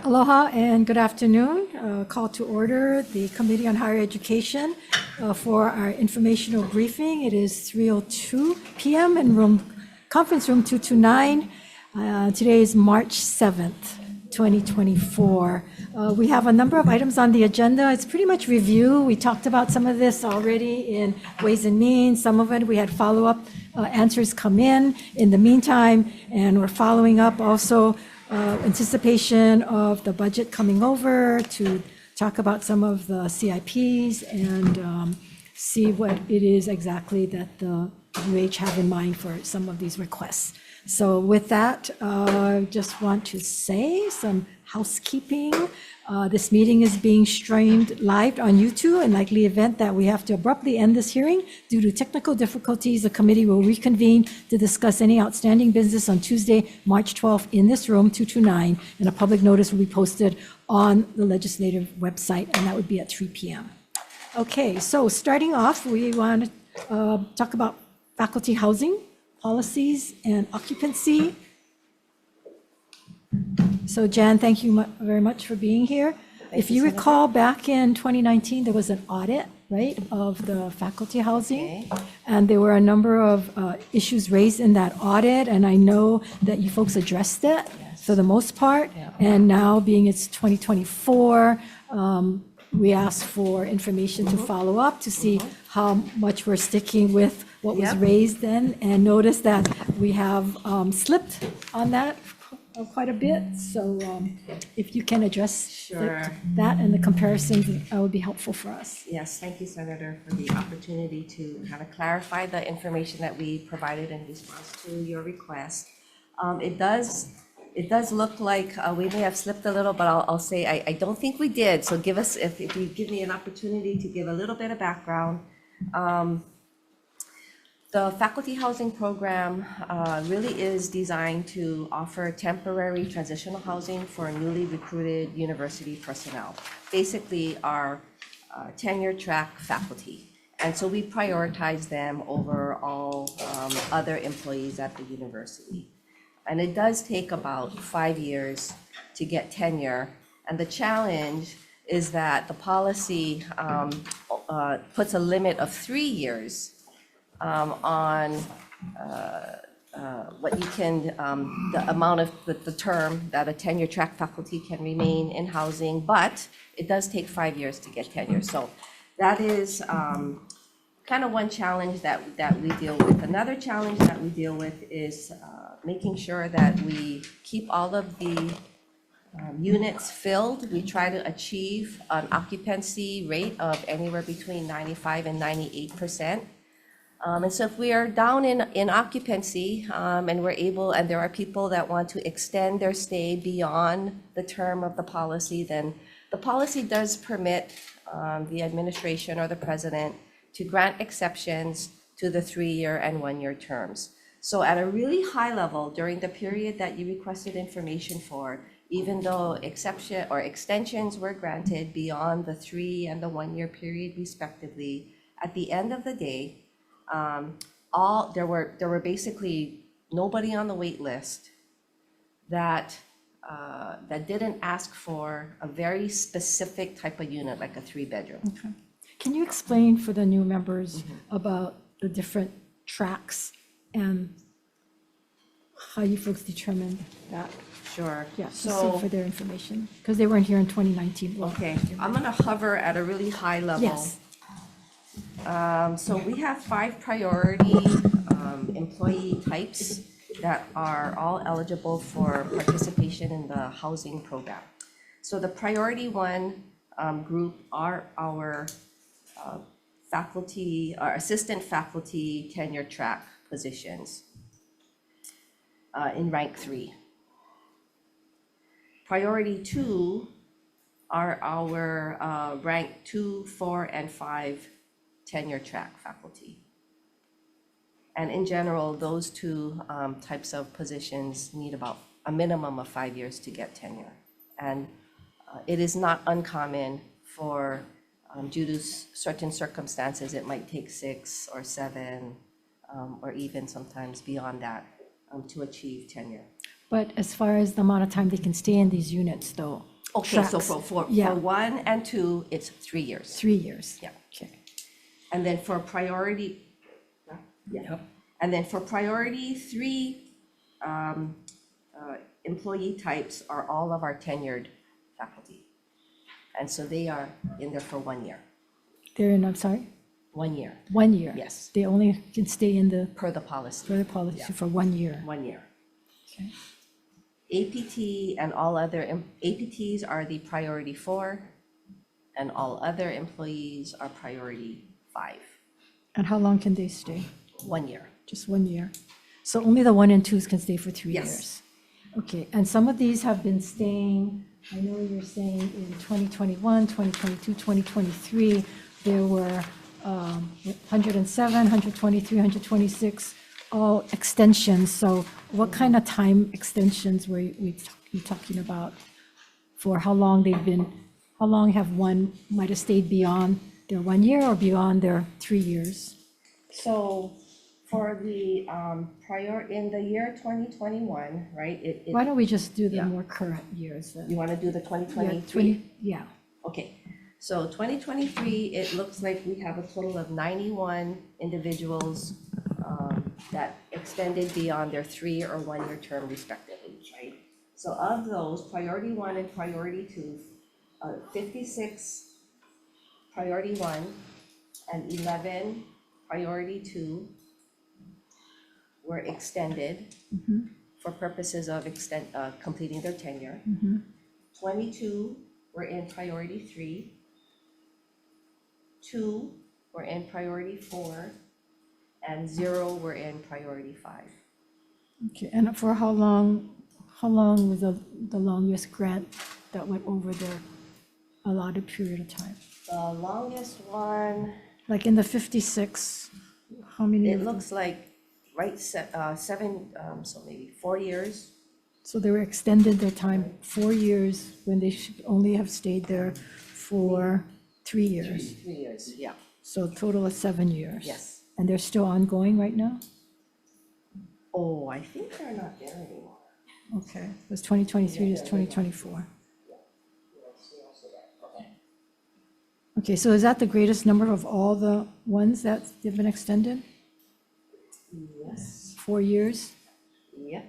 Aloha and good afternoon. Call to order the Committee on Higher Education for our informational briefing. It is 3:02 p.m. in conference room 229. Today is March 7th, 2024. We have a number of items on the agenda. It's pretty much review. We talked about some of this already in Ways and Means. Some of it we had follow-up answers come in the meantime, and we're following up also anticipation of the budget coming over to talk about some of the CIPs and see what it is exactly that the UH have in mind for some of these requests. So with that, I just want to say some housekeeping. This meeting is being streamed live on YouTube. In likely event that we have to abruptly end this hearing due to technical difficulties, the committee will reconvene to discuss any outstanding business on Tuesday, March 12th in this room, 229, and a public notice will be posted on the legislative website, and that would be at 3 p.m. Okay, so starting off, we want to talk about faculty housing, policies, and occupancy. So Jan, thank you very much for being here. If you recall, back in 2019, there was an audit, right, of the faculty housing. Okay. And there were a number of issues raised in that audit, and I know that you folks addressed it for the most part. Yeah. And now, being it's 2024, we asked for information to follow up to see how much we're sticking with what was raised then, and notice that we have slipped on that quite a bit. So if you can address that and the comparisons, that would be helpful for us. Yes, thank you, Senator, for the opportunity to kind of clarify the information that we provided in response to your request. It does look like we may have slipped a little, but I'll say I don't think we did. So if you give me an opportunity to give a little bit of background. The faculty housing program really is designed to offer temporary transitional housing for newly recruited university personnel, basically our tenure track faculty. And so we prioritize them over all other employees at the university. And it does take about 5 years to get tenure. And the challenge is that the policy puts a limit of 3 years on what you can, the amount of the term that a tenure track faculty can remain in housing, but it does take 5 years to get tenure. So that is kind of one challenge that we deal with. Another challenge that we deal with is making sure that we keep all of the units filled. We try to achieve an occupancy rate of anywhere between 95 and 98%. And so if we are down in occupancy and we're able, and there are people that want to extend their stay beyond the term of the policy, then the policy does permit the administration or the president to grant exceptions to the 3-year and 1-year terms. So at a really high level, during the period that you requested information for, even though exception or extensions were granted beyond the 3 and the 1-year period respectively, at the end of the day, there were basically nobody on the wait list that didn't ask for a very specific type of unit, like a 3-bedroom. Okay. Can you explain for the new members about the different tracks and how you folks determined that? Sure. Yeah, so for their information, because they weren't here in 2019. Okay, I'm gonna hover at a really high level. Yes. So we have 5 priority employee types that are all eligible for participation in the housing program. So the priority 1 group are our faculty, or assistant faculty tenure track positions in rank 3. Priority 2 are our rank 2, 4, and 5 tenure track faculty. And in general, those 2 types of positions need about a minimum of 5 years to get tenure. And it is not uncommon for, due to certain circumstances, it might take 6 or 7 or even sometimes beyond that to achieve tenure. But as far as the amount of time they can stay in these units, though, Okay, so tracks. for Yeah. 1 and 2, it's 3 years. 3 years. Yeah. Okay. And then for priority, yeah. And then for priority 3, employee types are all of our tenured faculty. And so they are in there for 1 year. They're in, I'm sorry, 1 year, 1 year. Yes. They only can stay in the per the policy. further policy for 1 year. 1 year. Okay. APT and all other, APTs are the priority 4, and all other employees are priority 5. And how long can they stay? 1 year. Just 1 year. So only the 1 and 2s can stay for 3 Yes. years. Okay, and some of these have been staying, I know you're saying in 2021, 2022, 2023, there were 107, 123, 126, all extensions. So what kind of time extensions were you talking about? For how long they've been, how long have one might have stayed beyond their 1 year or beyond their 3 years? So for the in the year 2021, right, Why don't we just do the Yeah. more current years then? you want to do the Yeah, 2023? Yeah, Okay, so 2023, it looks like we have a total of 91 individuals that extended beyond their 3 or 1 year term respectively, right? So of those, priority 1 and priority 2, 56 priority 1 and 11 priority 2 were extended for purposes of completing their tenure. 22 were in priority 3, 2 were in priority 4, and 0 were in priority 5. okay, and for how long was the longest grant that went over their allotted period of time? The longest one, Like in the 56, how many it of them? looks like, right, 7, so maybe 4 years. So they were extended their time 4 years when they should only have stayed there for 3 years. 3 years, yeah, So a total of 7 years. yes. And they're still ongoing right now? Oh, I think they're not there anymore. Okay, it was 2023 to 2024. Okay. Okay, so is that the greatest number of all the ones that have been extended? Yes, 4 years? yeah.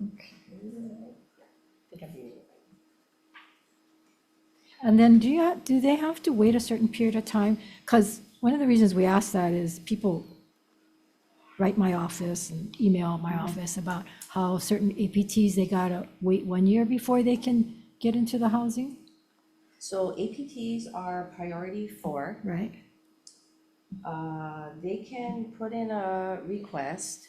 Okay. I think I'm reading it. And then do they have to wait a certain period of time? Because one of the reasons we ask that is people write my office and email my office about how certain APTs, they gotta wait 1 year before they can get into the housing, So APTs are priority 4. right? They can put in a request.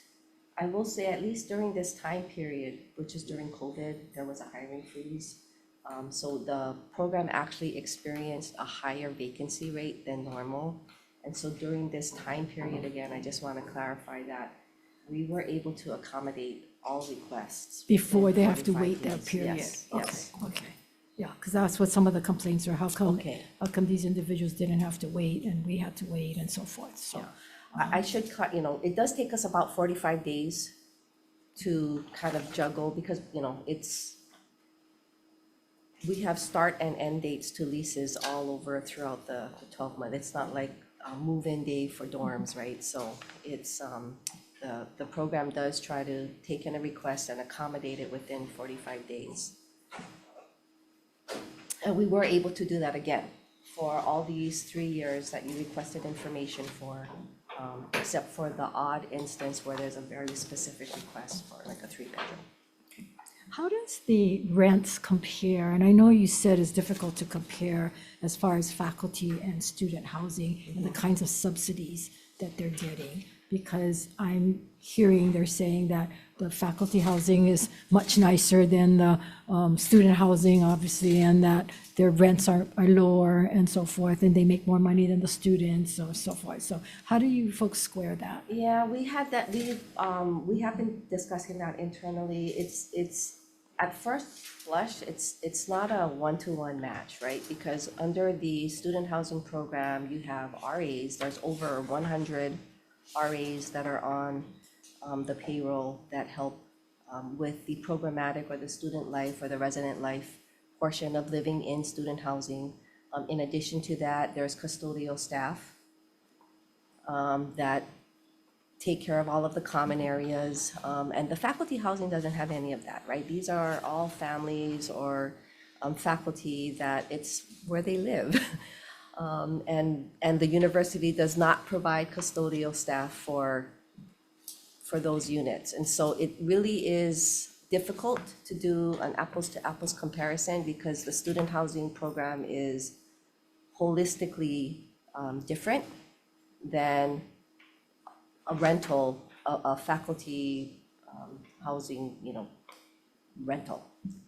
I will say at least during this time period, which is during COVID, there was a hiring freeze. So the program actually experienced a higher vacancy rate than normal. And so during this time period, again, I just want to clarify that we were able to accommodate all requests. Before within they have to 45 wait that days. period? Yes, Okay, yes. okay. Yeah, because that's what some of the complaints are, Okay. how come these individuals didn't have to wait and we had to wait and so forth, so. I should, it does take us about 45 days to kind of juggle because, we have start and end dates to leases all over throughout the 12 month. It's not like a move-in day for dorms, right? So it's, the program does try to take in a request and accommodate it within 45 days. And we were able to do that again for all these 3 years that you requested information for, except for the odd instance where there's a very specific request for like a 3-bedroom. How does the rents compare? And I know you said it's difficult to compare as far as faculty and student housing and the kinds of subsidies that they're getting, because I'm hearing they're saying that the faculty housing is much nicer than the student housing, obviously, and that their rents are lower and so forth, and they make more money than the students or so forth. So how do you folks square that? Yeah, we have been discussing that internally. It's at first blush, it's not a one-to-one match, right? Because under the student housing program, you have RAs, there's over 100 RAs that are on the payroll that help with the programmatic or the student life or the resident life portion of living in student housing. In addition to that, there's custodial staff that take care of all of the common areas. And the faculty housing doesn't have any of that, right? These are all families or faculty that it's where they live. And the university does not provide custodial staff for those units. And so it really is difficult to do an apples to apples comparison because the student housing program is holistically different than a rental, a faculty housing, rental,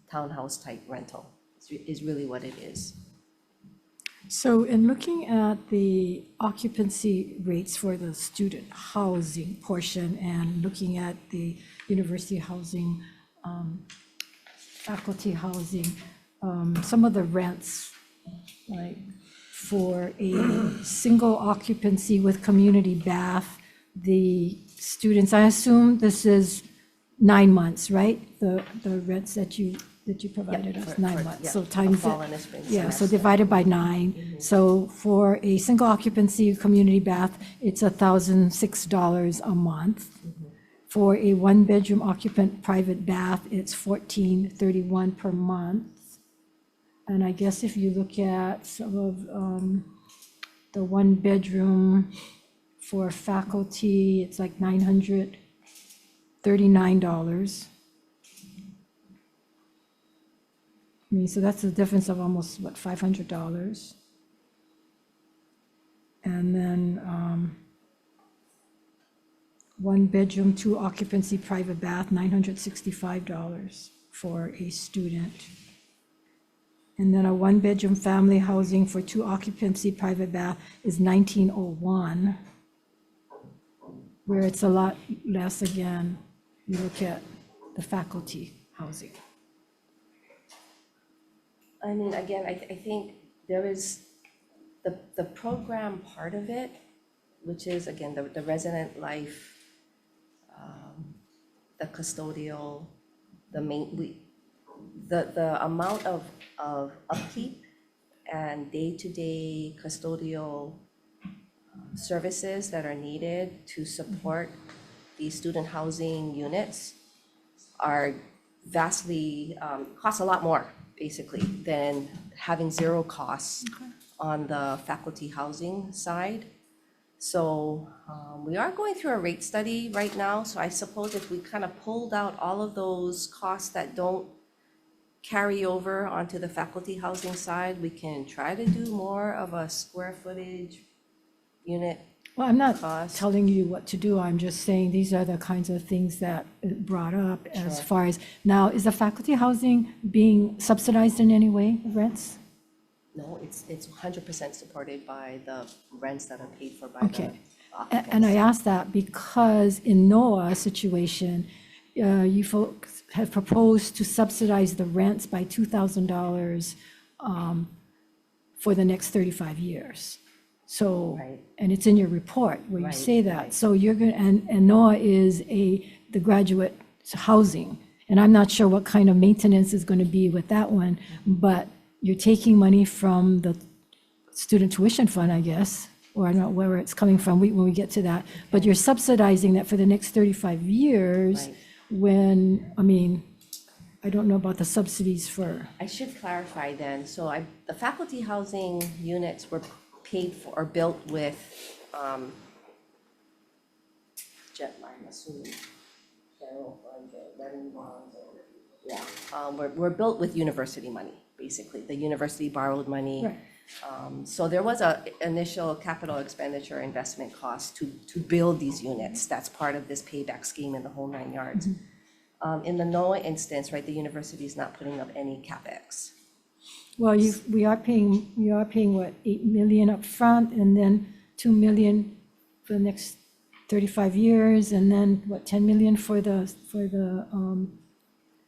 townhouse type rental is really what it is. So in looking at the occupancy rates for the student housing portion and looking at the university housing, faculty housing, some of the rents, like for a single occupancy with community bath, the students, I assume this is 9 months, right? The rents that you provided us, 9 months. So times fall it. and a spring Yeah, so semester. divided by 9. So for a single occupancy community bath, it's $1,006 a month. For a one-bedroom occupant private bath, it's $1,431 per month. And I guess if you look at some of the one-bedroom for faculty, it's like $939. I mean, so that's a difference of almost, what, $500? And then one bedroom, two occupancy private bath, $965 for a student. And then a one bedroom family housing for two occupancy private bath is $1,901, where it's a lot less again, you look at the faculty housing. I mean, again, I think there is the program part of it, which is, again, the resident life, the custodial, the amount of upkeep and day-to-day custodial services that are needed to support these student housing units are vastly, cost a lot more, basically, than having zero costs on the faculty housing side. So we are going through a rate study right now. So I suppose if we kind of pulled out all of those costs that don't carry over onto the faculty housing side, we can try to do more of a square footage unit. Well, I'm not Cost. telling you what to do, I'm just saying these are the kinds of things that it brought up as Sure. far as, now, is the faculty housing being subsidized in any way, rents? No, it's 100% supported by the rents that are paid for by Okay. the And I occupants. ask that because in Noah's situation, you folks have proposed to subsidize the rents by $2,000 for the next 35 years. So, Right. and it's in your report where you Right, say that. right. So you're going, and Noah is the graduate housing. And I'm not sure what kind of maintenance is going to be with that one, but you're taking money from the student tuition fund, I guess, or I don't know where it's coming from when we get to that. But you're subsidizing that for the next 35 years Right. when, I mean, I don't know about the subsidies for, I should clarify then, so the faculty housing units were paid for or built with, I'm assuming, general fund, revenue bonds, we're built with university money, basically. The university borrowed money. Right. So there was a initial capital expenditure investment cost to build these units. That's part of this payback scheme and the whole 9 yards. In the NOAA instance, right, the university is not putting up any CapEx. well, we are paying what, 8 million up front and then 2 million for the next 35 years and then what, 10 million for the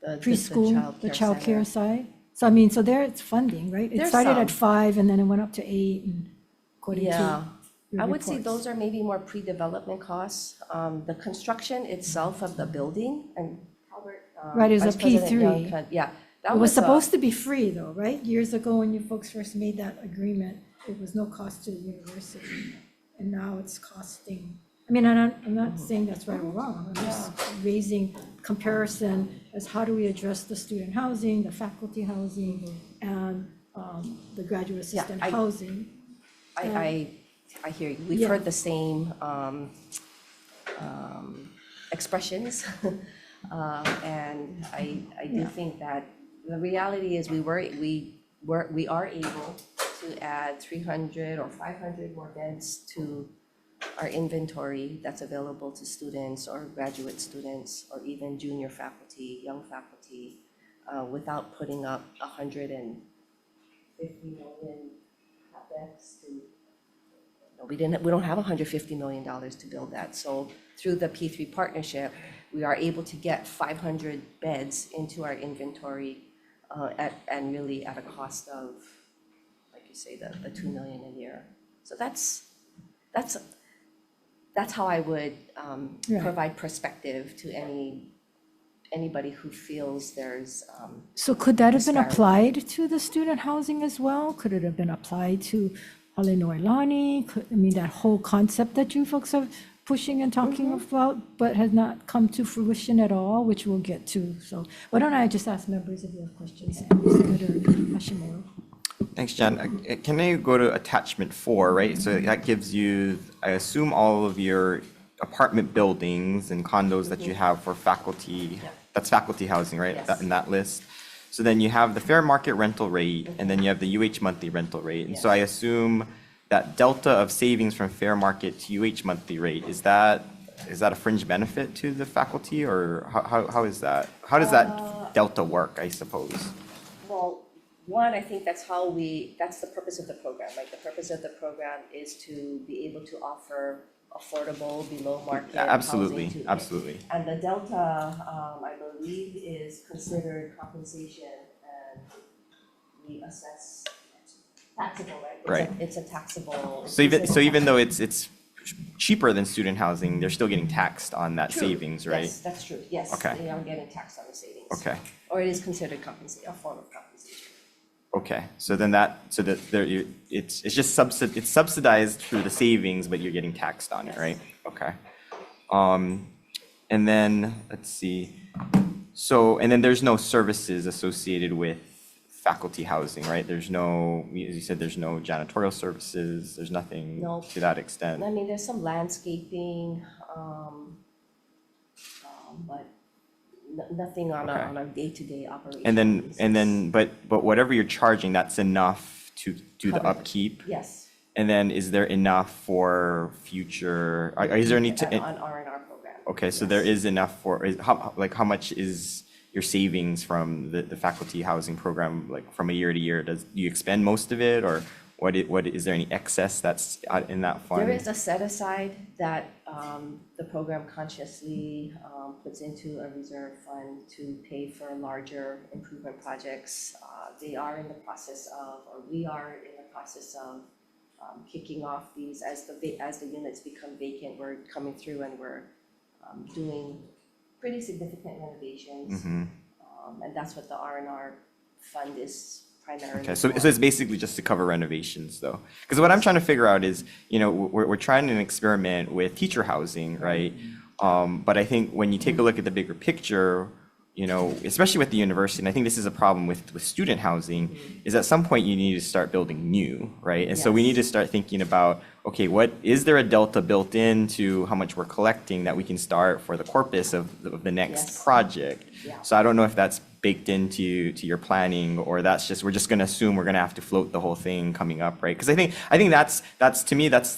preschool, the childcare childcare center. side? So I mean, so there it's funding, right? It There's started at some. 5 and then it went up to 8 and according to Yeah, your I would say reports. those are maybe more pre-development costs. The construction itself of the building, and Albert, Right, it was a Vice President Young P3. Yeah, that It was was supposed to be free though, right? Years ago, when you folks first made that agreement, it was no cost to the university. And now it's costing, I mean, I'm not saying that's right or wrong. I'm just raising comparison as how do we address the student housing, the faculty housing, and the graduate assistant housing. I hear you. We've Yeah. heard the same expressions. And I do think that the reality is we are able to add 300 or 500 more beds to our inventory that's available to students or graduate students or even junior faculty, young faculty, without putting up 150 million capex to. No, we don't have $150 million to build that. So through the P3 partnership, we are able to get 500 beds into our inventory and really at a cost of, like you say, the $2 million a year. So that's how I would provide perspective to anybody who feels there's. So could that have been disparity. applied to the student housing as well? Could it have been applied to Halinoilani? I mean, that whole concept that you folks are pushing and talking about, but has not come to fruition at all, which we'll get to. So why don't I just ask members if you have questions? Mr. Hashimoto. Thanks, Jen. Can I go to attachment 4, right? So that gives you, I assume, all of your apartment buildings and condos that you have for faculty. That's faculty housing, right? Yes. In that list. So then you have the fair market rental rate, and then you have the UH monthly rental rate. And so I assume that delta of savings from fair market to UH monthly rate, is that a fringe benefit to the faculty, or how is that? How does that delta work, I suppose? Well, one, I think that's the purpose of the program, right? The purpose of the program is to be able to offer affordable, below market Absolutely, housing to. absolutely. And the delta, I believe, is considered compensation, and we assess taxable, right? Right. It's a taxable. So even though it's cheaper than student housing, they're still getting taxed on that True. savings, right? Yes, that's true. Yes, Okay. they are getting taxed on the savings. Okay. Or it is considered a form of compensation. Okay, so then it's just subsidized through the savings, but you're getting taxed on it, right? Okay. And then, let's see. So, and then there's no services associated with faculty housing, right? There's no, as you said, there's no janitorial services, there's nothing No. to that extent. I mean, there's some landscaping, but nothing on a day-to-day operation. And then, but whatever you're charging, that's enough to do the Cover it. upkeep? Yes, And then is there enough for future, is there any, on R&R program. okay, so there is enough for, how much is your savings from the faculty housing program, like from a year to year? Do you expend most of it, or what is there any excess that's in that fund? There is a set aside that the program consciously puts into a reserve fund to pay for larger improvement projects. They are in the process of, or we are in the process of kicking off these as the units become vacant. We're coming through and we're doing pretty significant renovations. And that's what the R&R fund is primarily Okay, so for. it's basically just to cover renovations, though. Because what I'm trying to figure out is, we're trying an experiment with teacher housing, right? But I think when you take a look at the bigger picture, especially with the university, and I think this is a problem with student housing, is at some point you need to start building new, right? And so we need to start thinking about, okay, is there a delta built into how much we're collecting that we can start for the corpus of the next project? Yeah. So I don't know if that's baked into your planning, or we're just going to assume we're going to have to float the whole thing coming up, right? Because I think that's to me, that's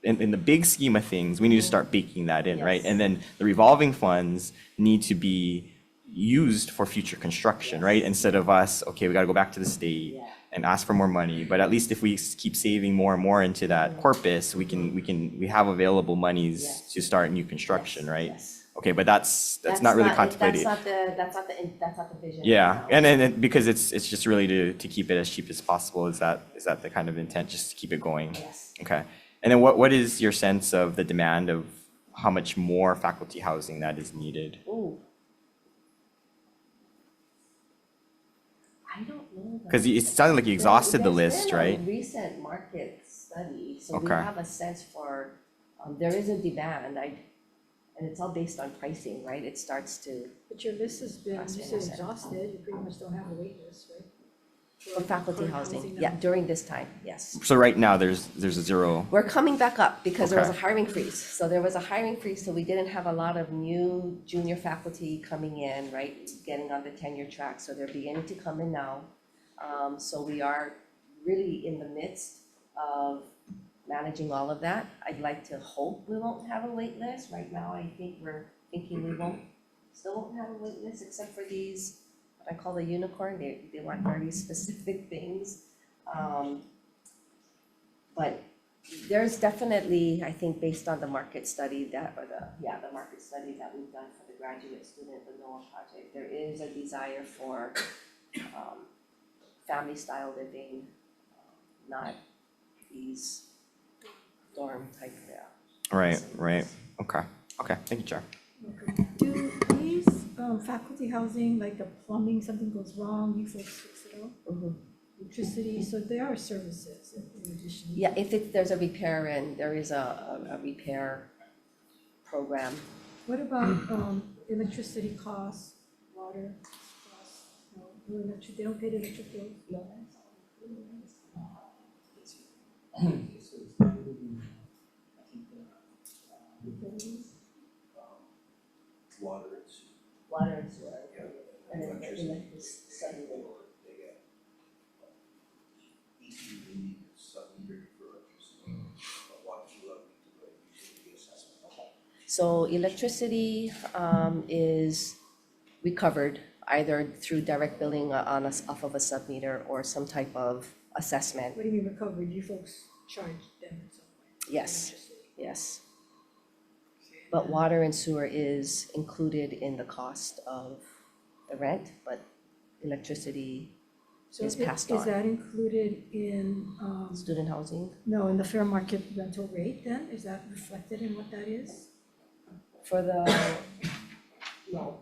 in the big scheme of things, we need to start baking that in, right? And then the revolving funds need to be used for future construction, right? Instead of us, okay, we got to go back to the state and ask for more money. But at least if we keep saving more and more into that corpus, we have available monies to start new construction, right? Yes. Okay, but that's not really contemplated. That's not the vision. Yeah, and because it's just really to keep it as cheap as possible. Is that the kind of intent, just to keep it going? Yes. Okay, and then what is your sense of the demand of how much more faculty housing that is needed? Ooh. I don't know. Because it sounded like you exhausted the There's list, been a right? recent market study, so we Okay. have a sense for, there is a demand, and it's all based on pricing, right? It starts to, But your list has been, you Last said one, yes. exhausted, you pretty much don't have a wait list, right? for faculty current housing, now. yeah, during this time, yes. So right now, there's a zero. We're coming back up because there was a Okay. hiring freeze. So there was a hiring freeze, so we didn't have a lot of new junior faculty coming in, right? Getting on the tenure track, so they're beginning to come in now. So we are really in the midst of managing all of that. I'd like to hope we won't have a wait list. Right now, I think we're thinking we still won't have a wait list except for these, what I call the unicorn. They want very specific things. But there's definitely, I think, based on the market study the market study that we've done for the graduate student, the NOAA project, there is a desire for family style living, not these dorm type, Right. Okay, thank you, Chair. Do these faculty housing, like the plumbing, something goes wrong, you folks fix it out? Mhm. Electricity, so there are services in addition. Yeah, if there's a repair and there is a repair program. What about electricity costs, water costs? No electric, they don't pay the electric bills? No. Water and sewer. And then electricity. So electricity is recovered either through direct billing off of a sub-meter or some type of assessment. What do you mean recovered? You folks charge them in some way? Yes, Electricity. yes. But water and sewer is included in the cost of the rent, but electricity So is passed on. Is that included in, Student housing, no, in the fair market rental rate then? Is that reflected in what that is? for the, no,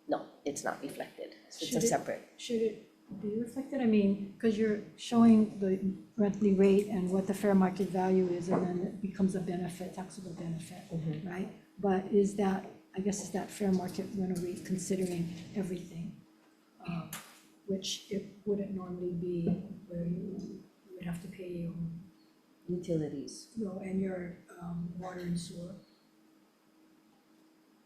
no, it's not reflected, it's Should a it- separate. Should it be reflected? I mean, because you're showing the monthly rate and what the fair market value is, and then it becomes a benefit, taxable benefit, right? But is that, I guess, is that fair market rental rate considering everything? Which it wouldn't normally be, where you would have to pay your own, Utilities. and your water and sewer.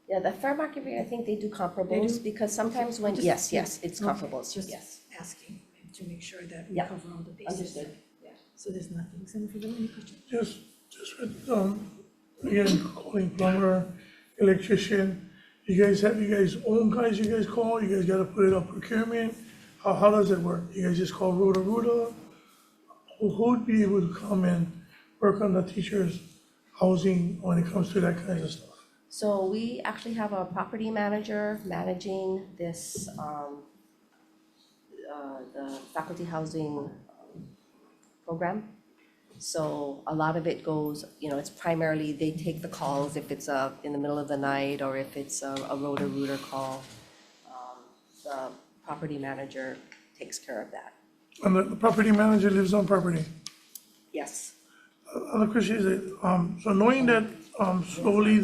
Yeah, the fair market rate, I think they do comparables, do? because sometimes when, Just- yes, yeah, it's okay, comparables, just yes. asking to make sure that we Yeah, cover all the bases. Understood. So there's nothing. Senator Fidel, any questions? Just with, again, calling plumber, electrician, you guys own guys you guys call, you guys gotta put it on procurement? How does it work? You guys just call Roto-Rooter? Who would be able to come and work on the teachers' housing when it comes to that kind of stuff? So we actually have a property manager managing this, the faculty housing program. So a lot of it goes, it's primarily, they take the calls if it's in the middle of the night or if it's a Roto-Rooter call. The property manager takes care of that. And the property manager lives on property. Yes. Other question is, so knowing that, slowly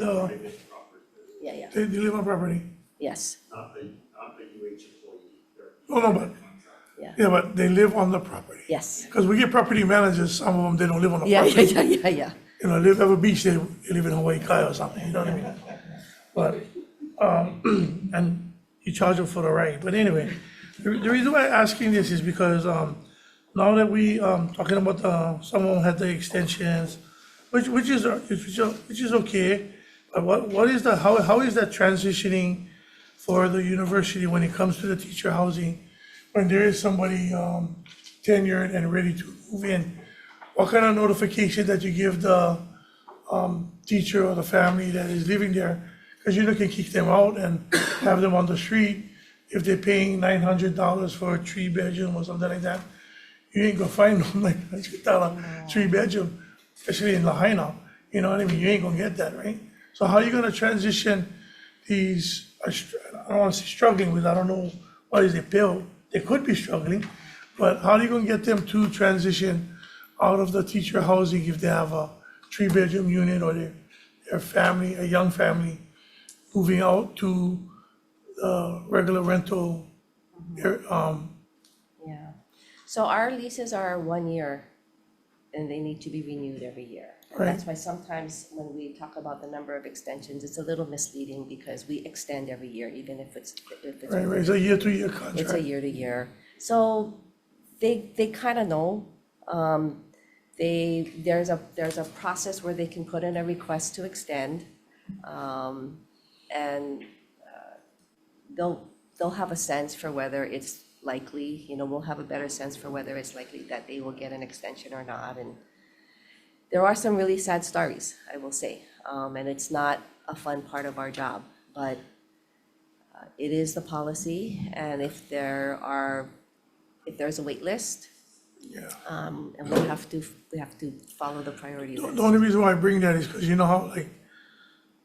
Yeah, they live on property? yes, Not the UH employee. Oh, no, but, yeah, yeah, but they live on the property. yes. Because we get property managers, some of them, they don't live on the Yeah, property. yeah. You know, live at a beach, they live in Hawai'i or something, you know what I mean? But, and you charge them for the ride, but anyway, the reason why I'm asking this is because, now that we, talking about, someone had the extensions, which is okay, but what is how is that transitioning for the university when it comes to the teacher housing? When there is somebody, tenured and ready to move in, what kind of notification that you give the teacher or the family that is living there? Because you can kick them out and have them on the street if they're paying $900 for a 3-bedroom or something like that. You ain't gonna find them like $900 3-bedroom, especially in Lahaina. You know what I mean? You ain't gonna get that, right? So how are you gonna transition these, I don't want to say struggling with, I don't know what is it, bill, they could be struggling, but how are you gonna get them to transition out of the teacher housing if they have a 3-bedroom unit or their family, a young family, moving out to regular rental? Yeah. So our leases are 1 year and they need to be renewed every year. And Right. that's why sometimes when we talk about the number of extensions, it's a little misleading because we extend every year, even if it's. Right, right, it's a year-to-year It's a contract. year to year. So they kind of know. There's a process where they can put in a request to extend. And they'll have a sense for whether it's likely, we'll have a better sense for whether it's likely that they will get an extension or not. And there are some really sad stories, I will say. And it's not a fun part of our job, but it is the policy. And if there's a wait list, Yeah. and we have to follow the priority The list. only reason why I bring that is because you know how like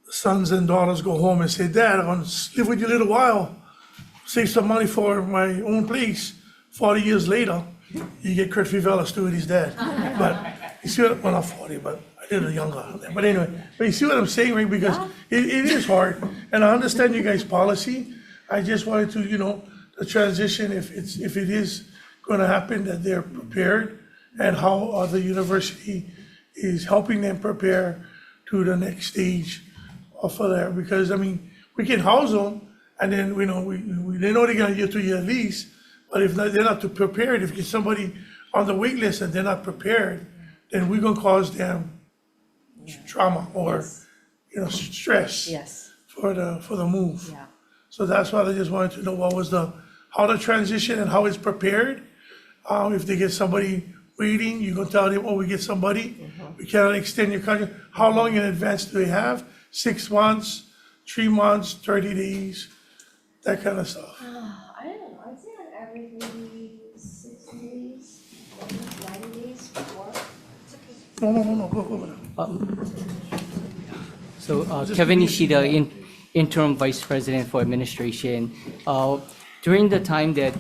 sons and daughters go home and say, Dad, I want to live with you a little while, save some money for my own place. 40 years later, you get Kurt Fivella still with his dad. But you see what, well, not 40, but a little younger. But anyway, but you see what I'm saying, right? Because it is hard. And I understand you guys' policy. I just wanted to, the transition, if it is going to happen, that they're prepared, and how the university is helping them prepare to the next stage of there. Because, I mean, we can house them, and then, they know they got a year-to-year lease, but if they're not too prepared, if you get somebody on the wait list and they're not prepared, then we're going to cause them trauma or, stress Yes, for the move. yeah. So that's why I just wanted to know how the transition and how it's prepared. If they get somebody waiting, you can tell them, we get somebody. We cannot extend your contract. How long in advance do they have? 6 months, 3 months, 30 days, that kind of stuff. I don't know, I'd say on average maybe 60 days, 90 days before. No, go. So Kevin Ishida, Interim Vice President for Administration. During the time that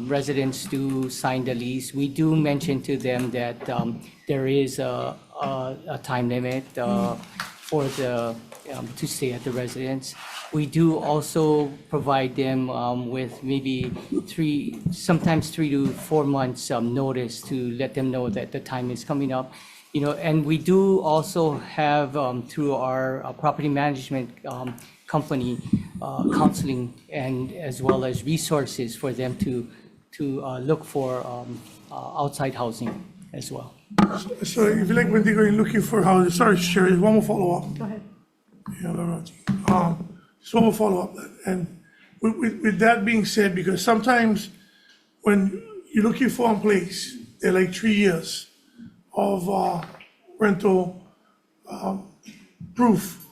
residents do sign the lease, we do mention to them that there is a time limit for to stay at the residence. We do also provide them with maybe sometimes 3 to 4 months notice to let them know that the time is coming up. And we do also have through our property management company counseling and as well as resources for them to look for outside housing as well. So if you like when they're going looking for housing, sorry, Sherry, one more follow-up. Go ahead. Yeah, just one more follow-up. And with that being said, because sometimes when you're looking for a place, they're like 3 years of rental proof.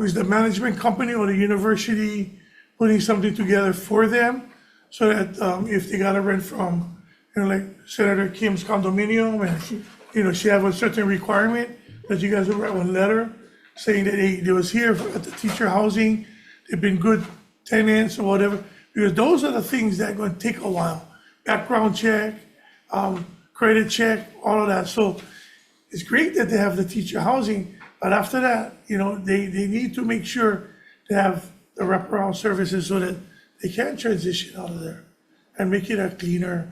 Is the management company or the university putting something together for them so that if they got to rent from, like Senator Kim's condominium and, she have a certain requirement that you guys will write one letter saying that, hey, they was here at the teacher housing, they've been good tenants or whatever, because those are the things that are going to take a while. Background check, credit check, all of that. So it's great that they have the teacher housing, but after that, they need to make sure they have the wraparound services so that they can transition out of there and make it a cleaner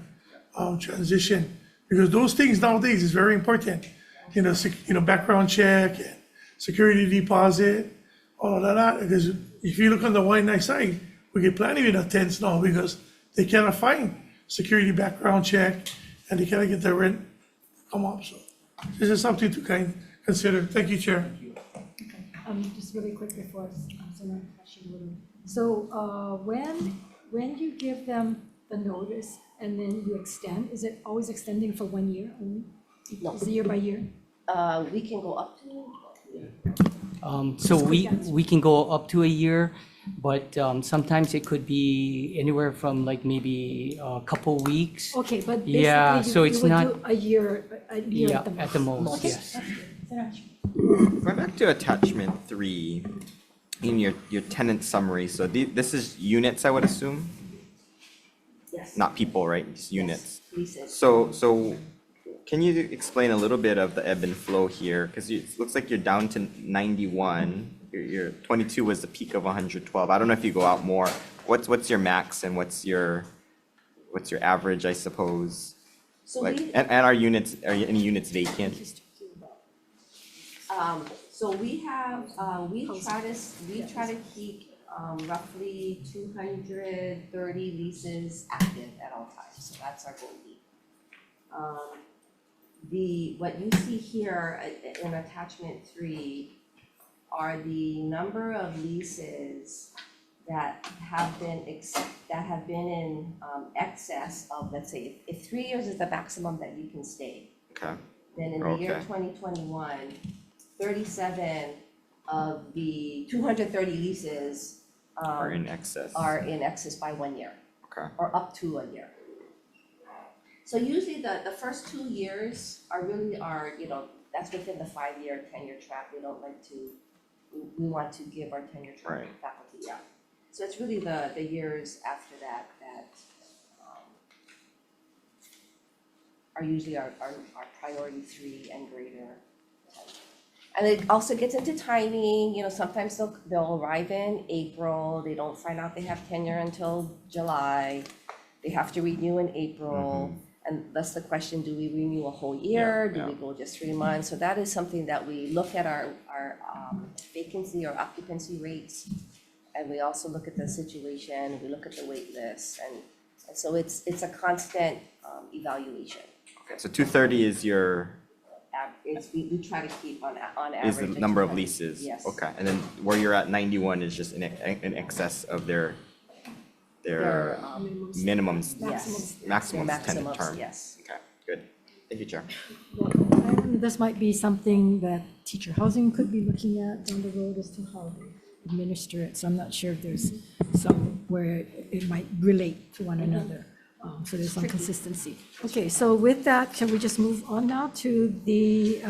transition. Because those things nowadays is very important. Background check and security deposit, all of that. Because if you look on the Hawai'i nice side, we get plenty of tents now because they cannot find security background check and they cannot get their rent come up. So this is something to consider. Thank you, Chair. Just really quick before someone question would. So when you give them the notice and then you extend, is it always extending for 1 year only? No. Is it year by year? We can go up to, So we can go up to a year, but sometimes it could be anywhere from like maybe a couple weeks. Okay, but Yeah, basically so you it's would not- do a year Yeah, at the most. at the most, Okay, yes. that's good. That's good. Going back to attachment 3, in your tenant summary, so this is units, I would assume? Yes. Not people, right? Just units. Leases. So can you explain a little bit of the ebb and flow here? Because it looks like you're down to 91. Your 22 was the peak of 112. I don't know if you go out more. What's your max and what's your average, I suppose? So Like, we, and are any units vacant? so we have, we try to keep, roughly 230 leases active at all times, so that's our goal. What you see here in attachment 3 are the number of leases that have been in excess of, let's say, if 3 years is the maximum that you can stay, Okay, then in the year Okay. 2021, 37 of the 230 leases are in excess. are in excess by 1 year, Okay, or up to a year. So usually the first 2 years are really that's within the 5-year tenure track. We don't like to, we want to give our tenure track Right. faculty, yeah. So it's really the years after that are usually our priority 3 and greater. And it also gets into timing, sometimes they'll arrive in April, they don't find out they have tenure until July. They have to renew in April, and that's the question, do we renew a whole year? Yeah, Do we go just 3 months? So that is something that we look at our vacancy or occupancy rates. And we also look at the situation, we look at the wait list, and so it's a constant evaluation. okay, so 230 is your, We try to keep on average. is the a number of 200. leases? Yes. Okay, and then where you're at 91 is just in excess of their Their, minimums, Yes. maximum Their tenant maximums, term? yes. Okay, good. Thank you, Chair. This might be something that teacher housing could be looking at down the road as to how they administer it. So I'm not sure if there's some where it might relate to one another. So there's some consistency. Okay, so with that, can we just move on now to the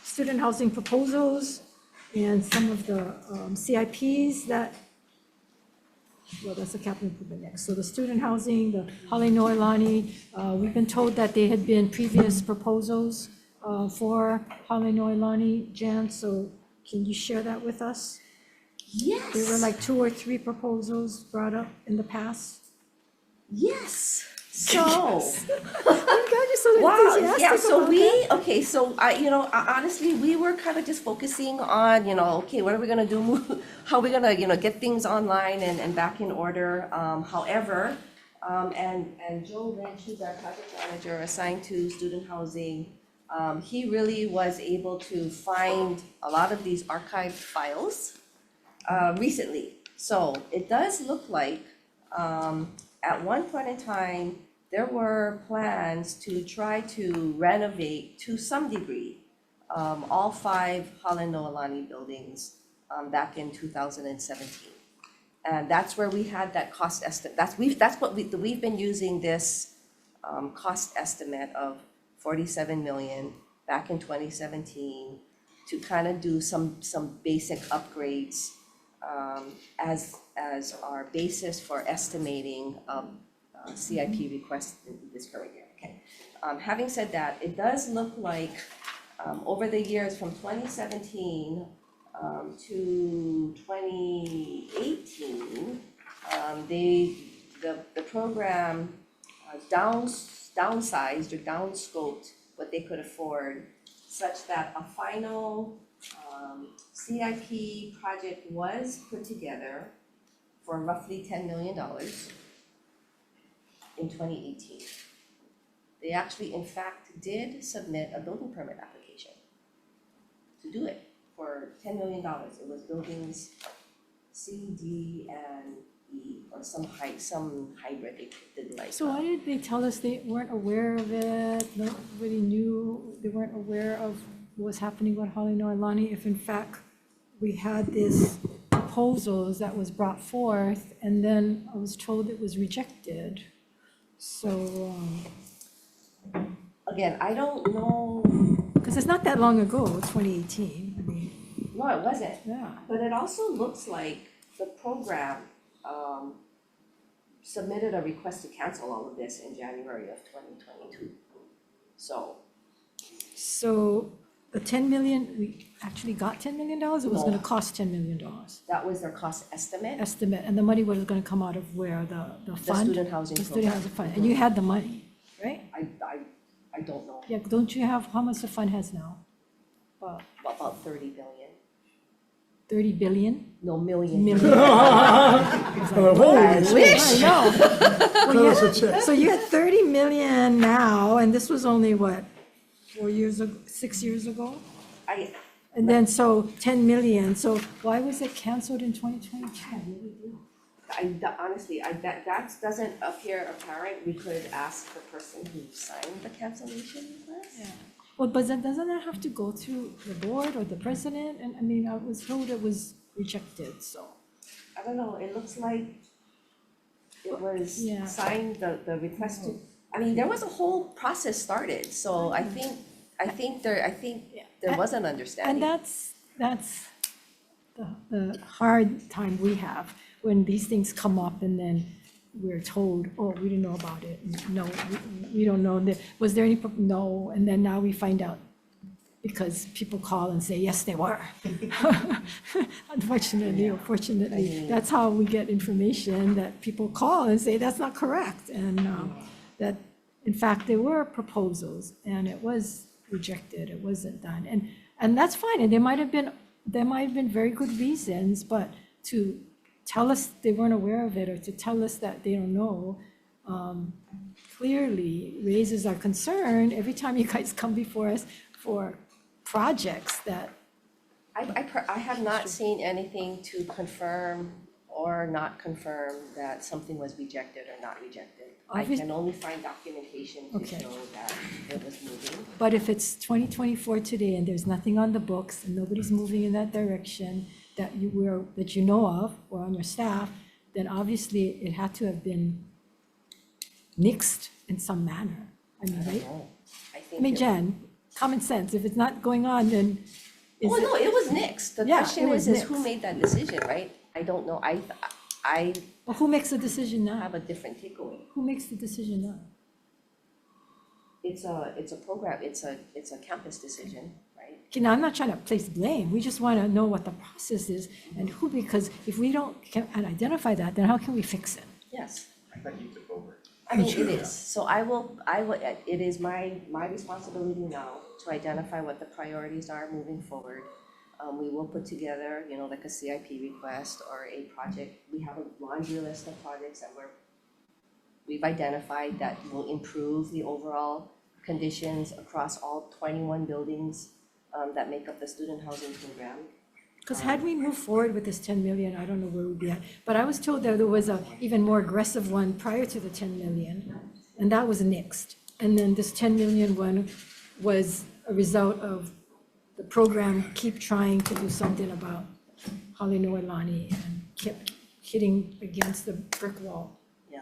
student housing proposals and some of the CIPs that, well, that's the capital improvement next. So the student housing, the Haleinoilani, we've been told that there had been previous proposals for Haleinoilani, Jan, so can you share that with us? Yes. There were like 2 or 3 proposals brought up in the past. Yes. So. Oh God, you're so Wow, enthusiastic yeah, so about that. okay, so honestly, we were kind of just focusing on, okay, what are we gonna do? How are we gonna, get things online and back in order? However, and Joe Lynch, who's our project manager assigned to student housing, he really was able to find a lot of these archived files recently. So it does look like, at one point in time, there were plans to try to renovate to some degree all 5 Haleinoilani buildings back in 2017. And that's where we had that cost estimate. We've been using this cost estimate of 47 million back in 2017 to kind of do some basic upgrades as our basis for estimating CIP requests in this current year, okay. Having said that, it does look like over the years from 2017 to 2018, the program downsized or downscoped what they could afford, such that a final CIP project was put together for roughly $10 million in 2018. They actually, in fact, did submit a building permit application to do it for $10 million. It was buildings C, D, and E, or some hybrid they didn't like. So why did they tell us they weren't aware of it? Nobody knew, they weren't aware of what was happening with Haleinoilani if in fact we had this proposals that was brought forth and then I was told it was rejected. So, Again, I don't know, because it's not that long ago, 2018. I mean, No, it wasn't. Yeah. But it also looks like the program submitted a request to cancel all of this in January of 2022. So, So the 10 million, we actually got $10 million? It was No. gonna cost $10 million that was their cost estimate, estimate, and the money was gonna come out of where, the the fund? student housing The student program. housing fund, and you had the money, right? I don't know, Yeah, don't you have, how much the fund has now? about 30 billion, 30 billion? no, million. Million. Holy I wish. know. Cut us a check. So you had 30 million now, and this was only what, 4 years ago, 6 years ago? I, And then, so 10 million, so why was it canceled in 2022? honestly, that doesn't appear apparent. We could ask the person who signed the cancellation request. Well, but then doesn't that have to go through the board or the president? And I mean, I was told it was rejected, so. I don't know, it looks like it was Yeah. signed, the request to, I mean, there was a whole process started, so I think there was an understanding. And that's the hard time we have, when these things come up and then we're told, oh, we didn't know about it. No, we don't know. Was there any, no, and then now we find out because people call and say, yes, they were. Unfortunately or fortunately, that's how we get information, that people call and say, that's not correct. And that, in fact, there were proposals and it was rejected, it wasn't done. And that's fine, and there might have been very good reasons, but to tell us they weren't aware of it, or to tell us that they don't know, clearly raises our concern every time you guys come before us for projects that, I have not seen anything to confirm or not confirm that something was rejected or not rejected. I Obvious- can only find documentation to Okay. show that it was moving. but if it's 2024 today and there's nothing on the books and nobody's moving in that direction that you know of or on your staff, then obviously it had to have been nixed in some manner. I mean, right? No, I I think. mean, Jen, common sense, if it's not going on, then is Well, it? no, it was nixed. The Yeah, question it was is who nixed. made that decision, right? I don't know. I Well, who makes the decision now? have a different takeaway. Who makes the decision now? It's a program, it's a campus decision, right? Okay, now, I'm not trying to place blame, we just want to know what the process is and who, because if we don't can identify that, then how can we fix it? Yes. I thought you took over. I mean, it is. So I will, it is my responsibility now to identify what the priorities are moving forward. We will put together, like a CIP request or a project. We have a laundry list of projects that we've identified that will improve the overall conditions across all 21 buildings that make up the student housing program. Because had we moved forward with this 10 million, I don't know where we'd be at. But I was told that there was a even more aggressive one prior to the 10 million, and that was nixed. And then this 10 million one was a result of the program keep trying to do something about Halinoilani and kept hitting against the brick wall. Yeah.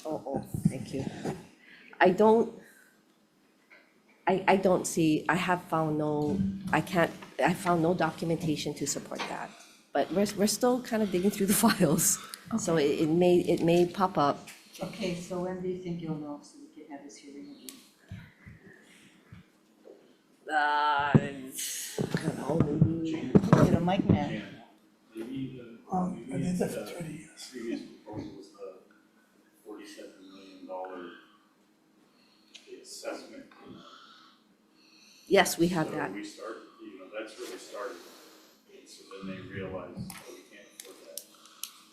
Oh, thank you. I don't see, I found no documentation to support that. But we're still kind of digging through the files. So it may pop up. Okay, so when do you think you'll know so we can have this hearing again? I don't know, maybe. Get a mic man. Maybe I've been there for 30 years. previous proposal was the $47 million the assessment. Yes, we have that. So we started, that's where we started. And so then they realized, oh, we can't afford that.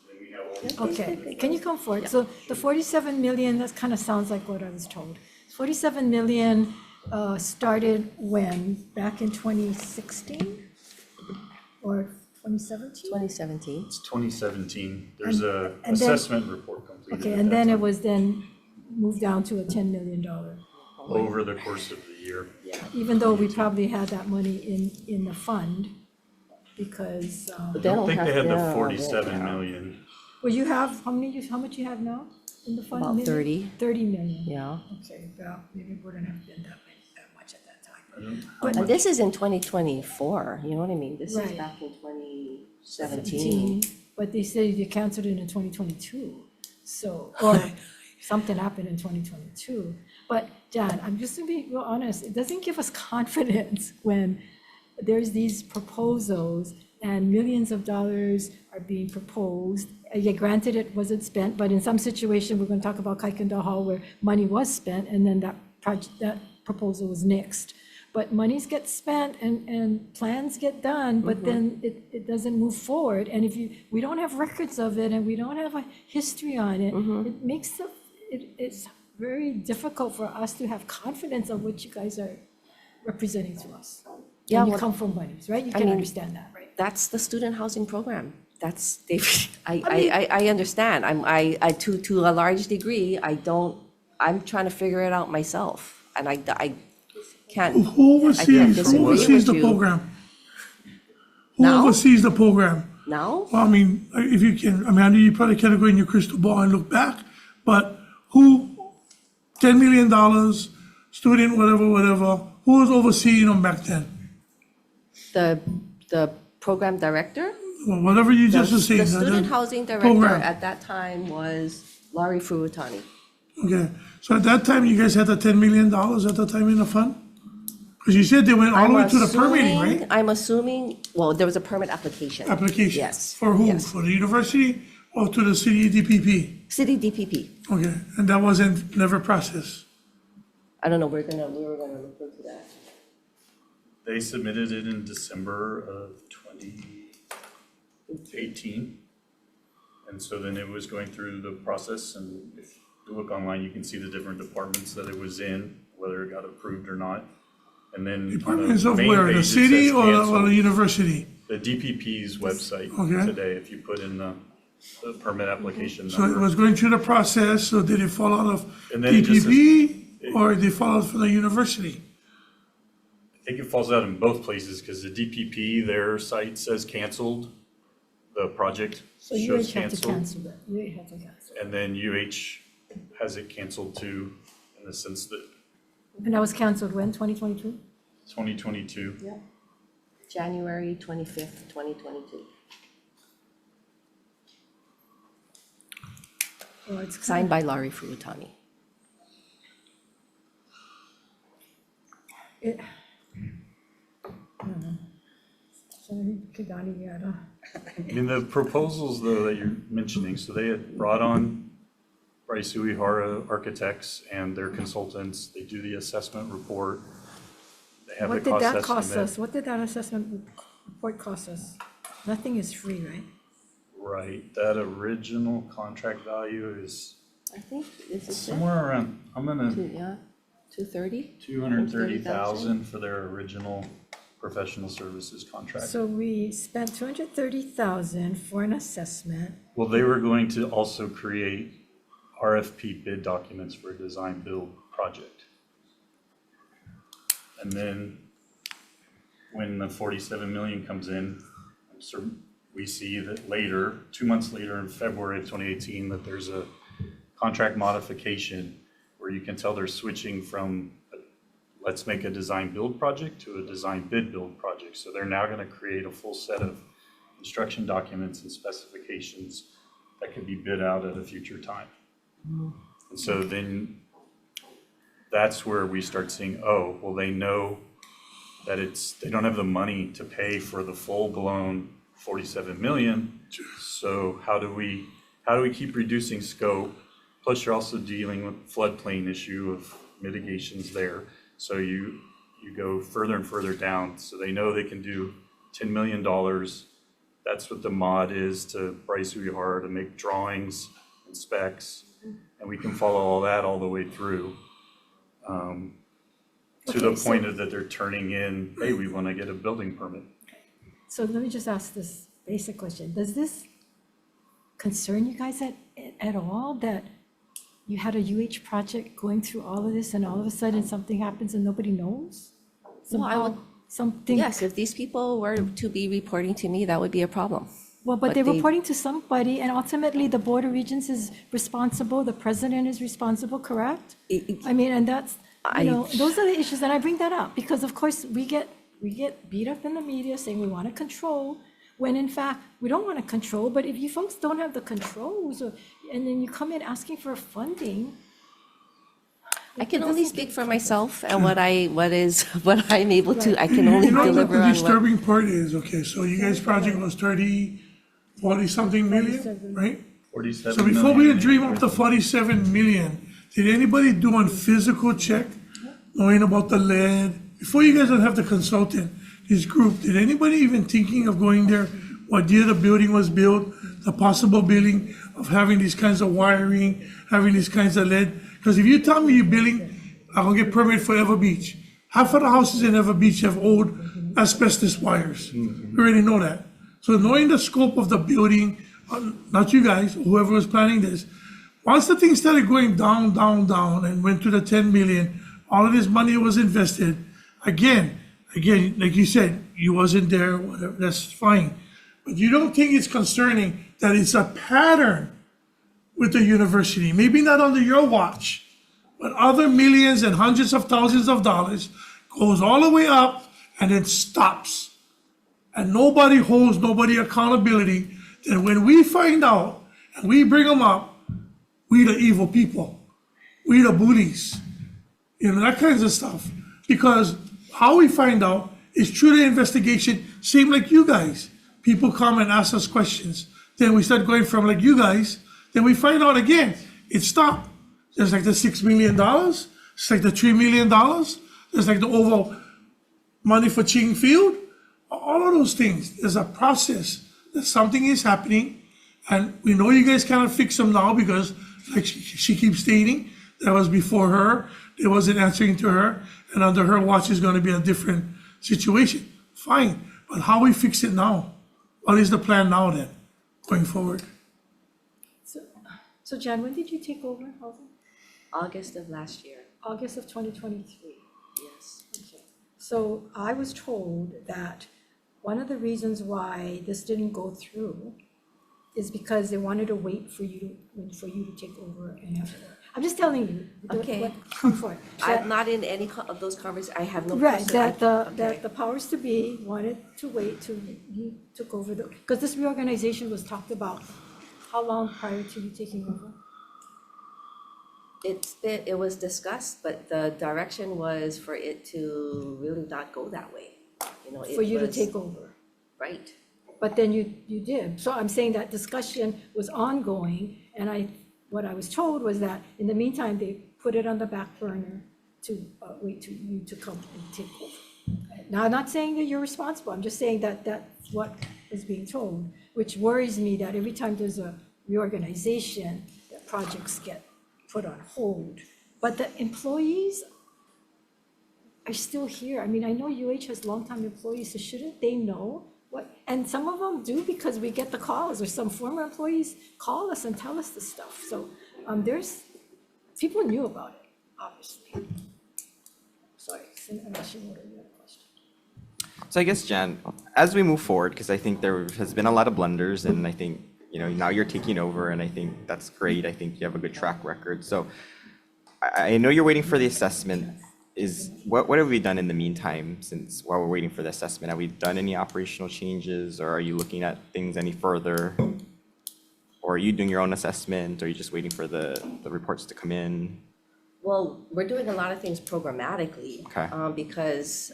Then we have all these. Okay, can you come forward? So the 47 million, that kind of sounds like what I was told. 47 million started when? Back in 2016? Or 2017? 2017. It's 2017. There's a and then- assessment report completed. Okay, at and that then it time. was then moved down to a $10 million. Over the course of the year. Even though we probably had that money in the fund, because, I They don't think they had yeah, the they- 47 million. well, you have, how much you have now in the fund? About Million? 30. 30 million. Yeah. Okay, well, maybe it wouldn't have been that much at that time. And this is in 2024, you know what I mean? This is Right. back in 2017. But they said you canceled it in 2022, so, or something happened in 2022. But Jan, I'm just to be real honest, it doesn't give us confidence when there's these proposals and millions of dollars are being proposed. Yeah, granted, it wasn't spent, but in some situation, we're going to talk about Kaikanda Hall where money was spent and then that project, that proposal was nixed. But monies get spent and plans get done, but then it doesn't move forward. And if we don't have records of it and we don't have a history on it, it makes it's very difficult for us to have confidence of what you guys are representing to us. Yeah, When you well, come from monies, right? You I can mean, understand that, right? That's the student housing program. That's, I mean- I understand. To a large degree, I'm trying to figure it out myself. And I can't. Who oversees, disagree who oversees with the you. program? Who Now? oversees the program? Now? Well, I mean, if you can, I mean, I know you probably can't go in your crystal ball and look back, but who, $10 million, student, whatever, who was overseeing them back then? The program director? Well, whatever you just was saying. The student housing director program. at that time was Laurie Fruitani. Okay, so at that time, you guys had the $10 million at the time in the fund? Because you said they went all the way to the permitting, right? I'm assuming, well, there was a permit application. Application? Yes. For who? Yes. For the university or to the city DPP? City DPP. Okay, and that wasn't never processed? I don't know, we were gonna look into that. They submitted it in December of 2018. And so then it was going through the process, and if you look online, you can see the different departments that it was in, whether it got approved or not. And then on the Departments of main where, page, the it city says or the canceled. university? The DPP's website Okay. today, if you put in the permit application So it number. was going through the process, so did it fall out of And then it just DPP or did it fall out from the university? I think it falls out in both places, because the DPP, their site says canceled, the project So you shows have to canceled. cancel that. You have to cancel. And then UH has it canceled too, in the sense that And that was canceled when, 2022? 2022. Yeah. January 25th, 2022. Well, it's kind Signed by Laurie Fruitani. It, I don't know. So Kidani Yada. I mean, the proposals though that you're mentioning, so they had brought on Bryce Uehara Architects and their consultants. They do the assessment report. They have the What did cost that cost estimate. us? What did that assessment report cost us? Nothing is free, right? Right, that original contract value is I think, is it somewhere around, I'm gonna, yeah, 230? 230,000 for their original professional services contract. So we spent 230,000 for an assessment. Well, they were going to also create RFP bid documents for a design build project. And then when the 47 million comes in, so we see that later, 2 months later in February of 2018, that there's a contract modification where you can tell they're switching from let's make a design build project to a design bid build project. So they're now going to create a full set of construction documents and specifications that can be bid out at a future time. And so then that's where we start seeing, oh, well, they know that they don't have the money to pay for the full-blown 47 million. So how do we keep reducing scope? Plus you're also dealing with floodplain issue of mitigations there. So you go further and further down. So they know they can do $10 million. That's what the mod is to Bryce Uehara to make drawings and specs. And we can follow all that all the way through. To the Okay, so- point of that they're turning in, hey, we want to get a building permit. So let me just ask this basic question. Does this concern you guys at all, that you had a UH project going through all of this and all of a sudden something happens and nobody knows? Well, I would- Something, Yes, if these people were to be reporting to me, that would be a problem. well, but but they're they- reporting to somebody and ultimately the Board of Regents is responsible, the president is responsible, correct? I mean, and You know, those are the issues, and I bring that up because, of course, we get beat up in the media saying we want to control, when in fact, we don't want to control, but if you folks don't have the controls, and then you come in asking for funding. I can only speak for myself and what I'm able to, I can only You know, deliver the on what. disturbing part is, okay, so you guys' project was 40-something million, right? 47 So before we million. dream up the 47 million, did anybody do a physical check, knowing about the lead? Before you guys don't have the consultant, this group, did anybody even thinking of going there, what year the building was built, the possible building of having these kinds of wiring, having these kinds of lead? Because if you tell me you're building, I'm gonna get permit for Ever Beach. Half of the houses in Ever Beach have old asbestos wires. We already know that. So knowing the scope of the building, not you guys, whoever was planning this, once the thing started going down, down, down, and went to the 10 million, all of this money was invested. Again, like you said, you wasn't there, whatever, that's fine. But you don't think it's concerning that it's a pattern with the university, maybe not under your watch, but other millions and hundreds of thousands of dollars goes all the way up and then stops. And nobody holds nobody accountability. Then when we find out and we bring them up, we the evil people, we the bullies, you know, that kinds of stuff. Because how we find out is through the investigation, same like you guys. People come and ask us questions. Then we start going from like you guys, then we find out again, it stopped. There's like the $6 million, it's like the $3 million, there's like the overall money for Ching Field, all of those things. There's a process that something is happening, and we know you guys cannot fix them now because, like she keeps stating, that was before her, it wasn't answering to her, and under her watch is going to be a different situation. Fine, but how we fix it now? What is the plan now then, going forward? So Jan, when did you take over housing? August of last year, August of 2023. yes. Okay. So I was told that one of the reasons why this didn't go through is because they wanted to wait for you to take over and have. I'm just telling you. Okay. Come forward. I'm not in any of those conversations, I have no. Right, person- that okay. the powers to be wanted to wait till you took over because this reorganization was talked about how long prior to you taking over? It was discussed, but the direction was for it to really not go that way, you know. For you to take over, Right, but then you did. So I'm saying that discussion was ongoing, and what I was told was that in the meantime, they put it on the back burner to wait till you to come and take over. Now, I'm not saying that you're responsible, I'm just saying that that's what is being told, which worries me that every time there's a reorganization, that projects get put on hold. But the employees are still here. I mean, I know UH has longtime employees, so shouldn't they know what? And some of them do because we get the calls, or some former employees call us and tell us this stuff. So people knew about it, obviously. Sorry, unless you want to have a question. So I guess, Jan, as we move forward, because I think there has been a lot of blunders, and I think, you know, now you're taking over, and I think that's great. I think you have a good track record. So I know you're waiting for the assessment. What have we done in the meantime while we're waiting for the assessment? Have we done any operational changes, or are you looking at things any further? Or are you doing your own assessment, or are you just waiting for the reports to come in? well, we're doing a lot of things programmatically. Okay. Because,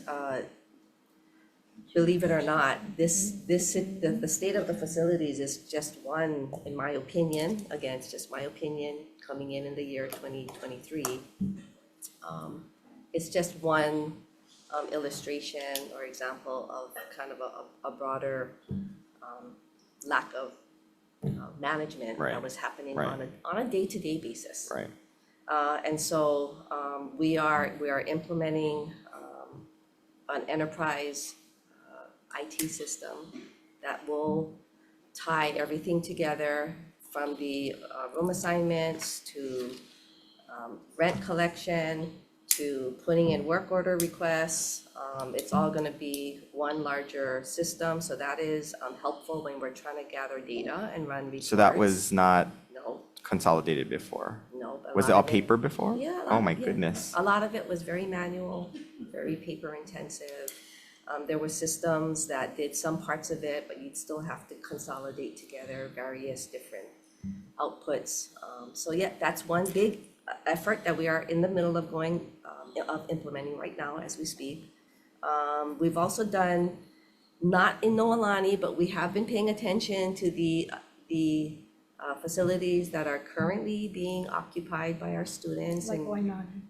believe it or not, the state of the facilities is just one, in my opinion, again, it's just my opinion, coming in the year 2023. It's just one illustration or example of kind of a broader lack of management Right. that was happening Right. on a day-to-day basis. Right. And so we are implementing an enterprise IT system that will tie everything together, from the room assignments to rent collection to putting in work order requests. It's all gonna be one larger system, so that is helpful when we're trying to gather data and run reports. So that was not No, consolidated before? no, Was it lot all of paper before? Yeah. Oh my yeah. goodness. A lot of it was very manual, very paper intensive. There were systems that did some parts of it, but you'd still have to consolidate together various different outputs. So yeah, that's one big effort that we are in the middle of implementing right now as we speak. We've also done, not in Noelani, but we have been paying attention to the facilities that are currently being occupied by our students. Like And going on.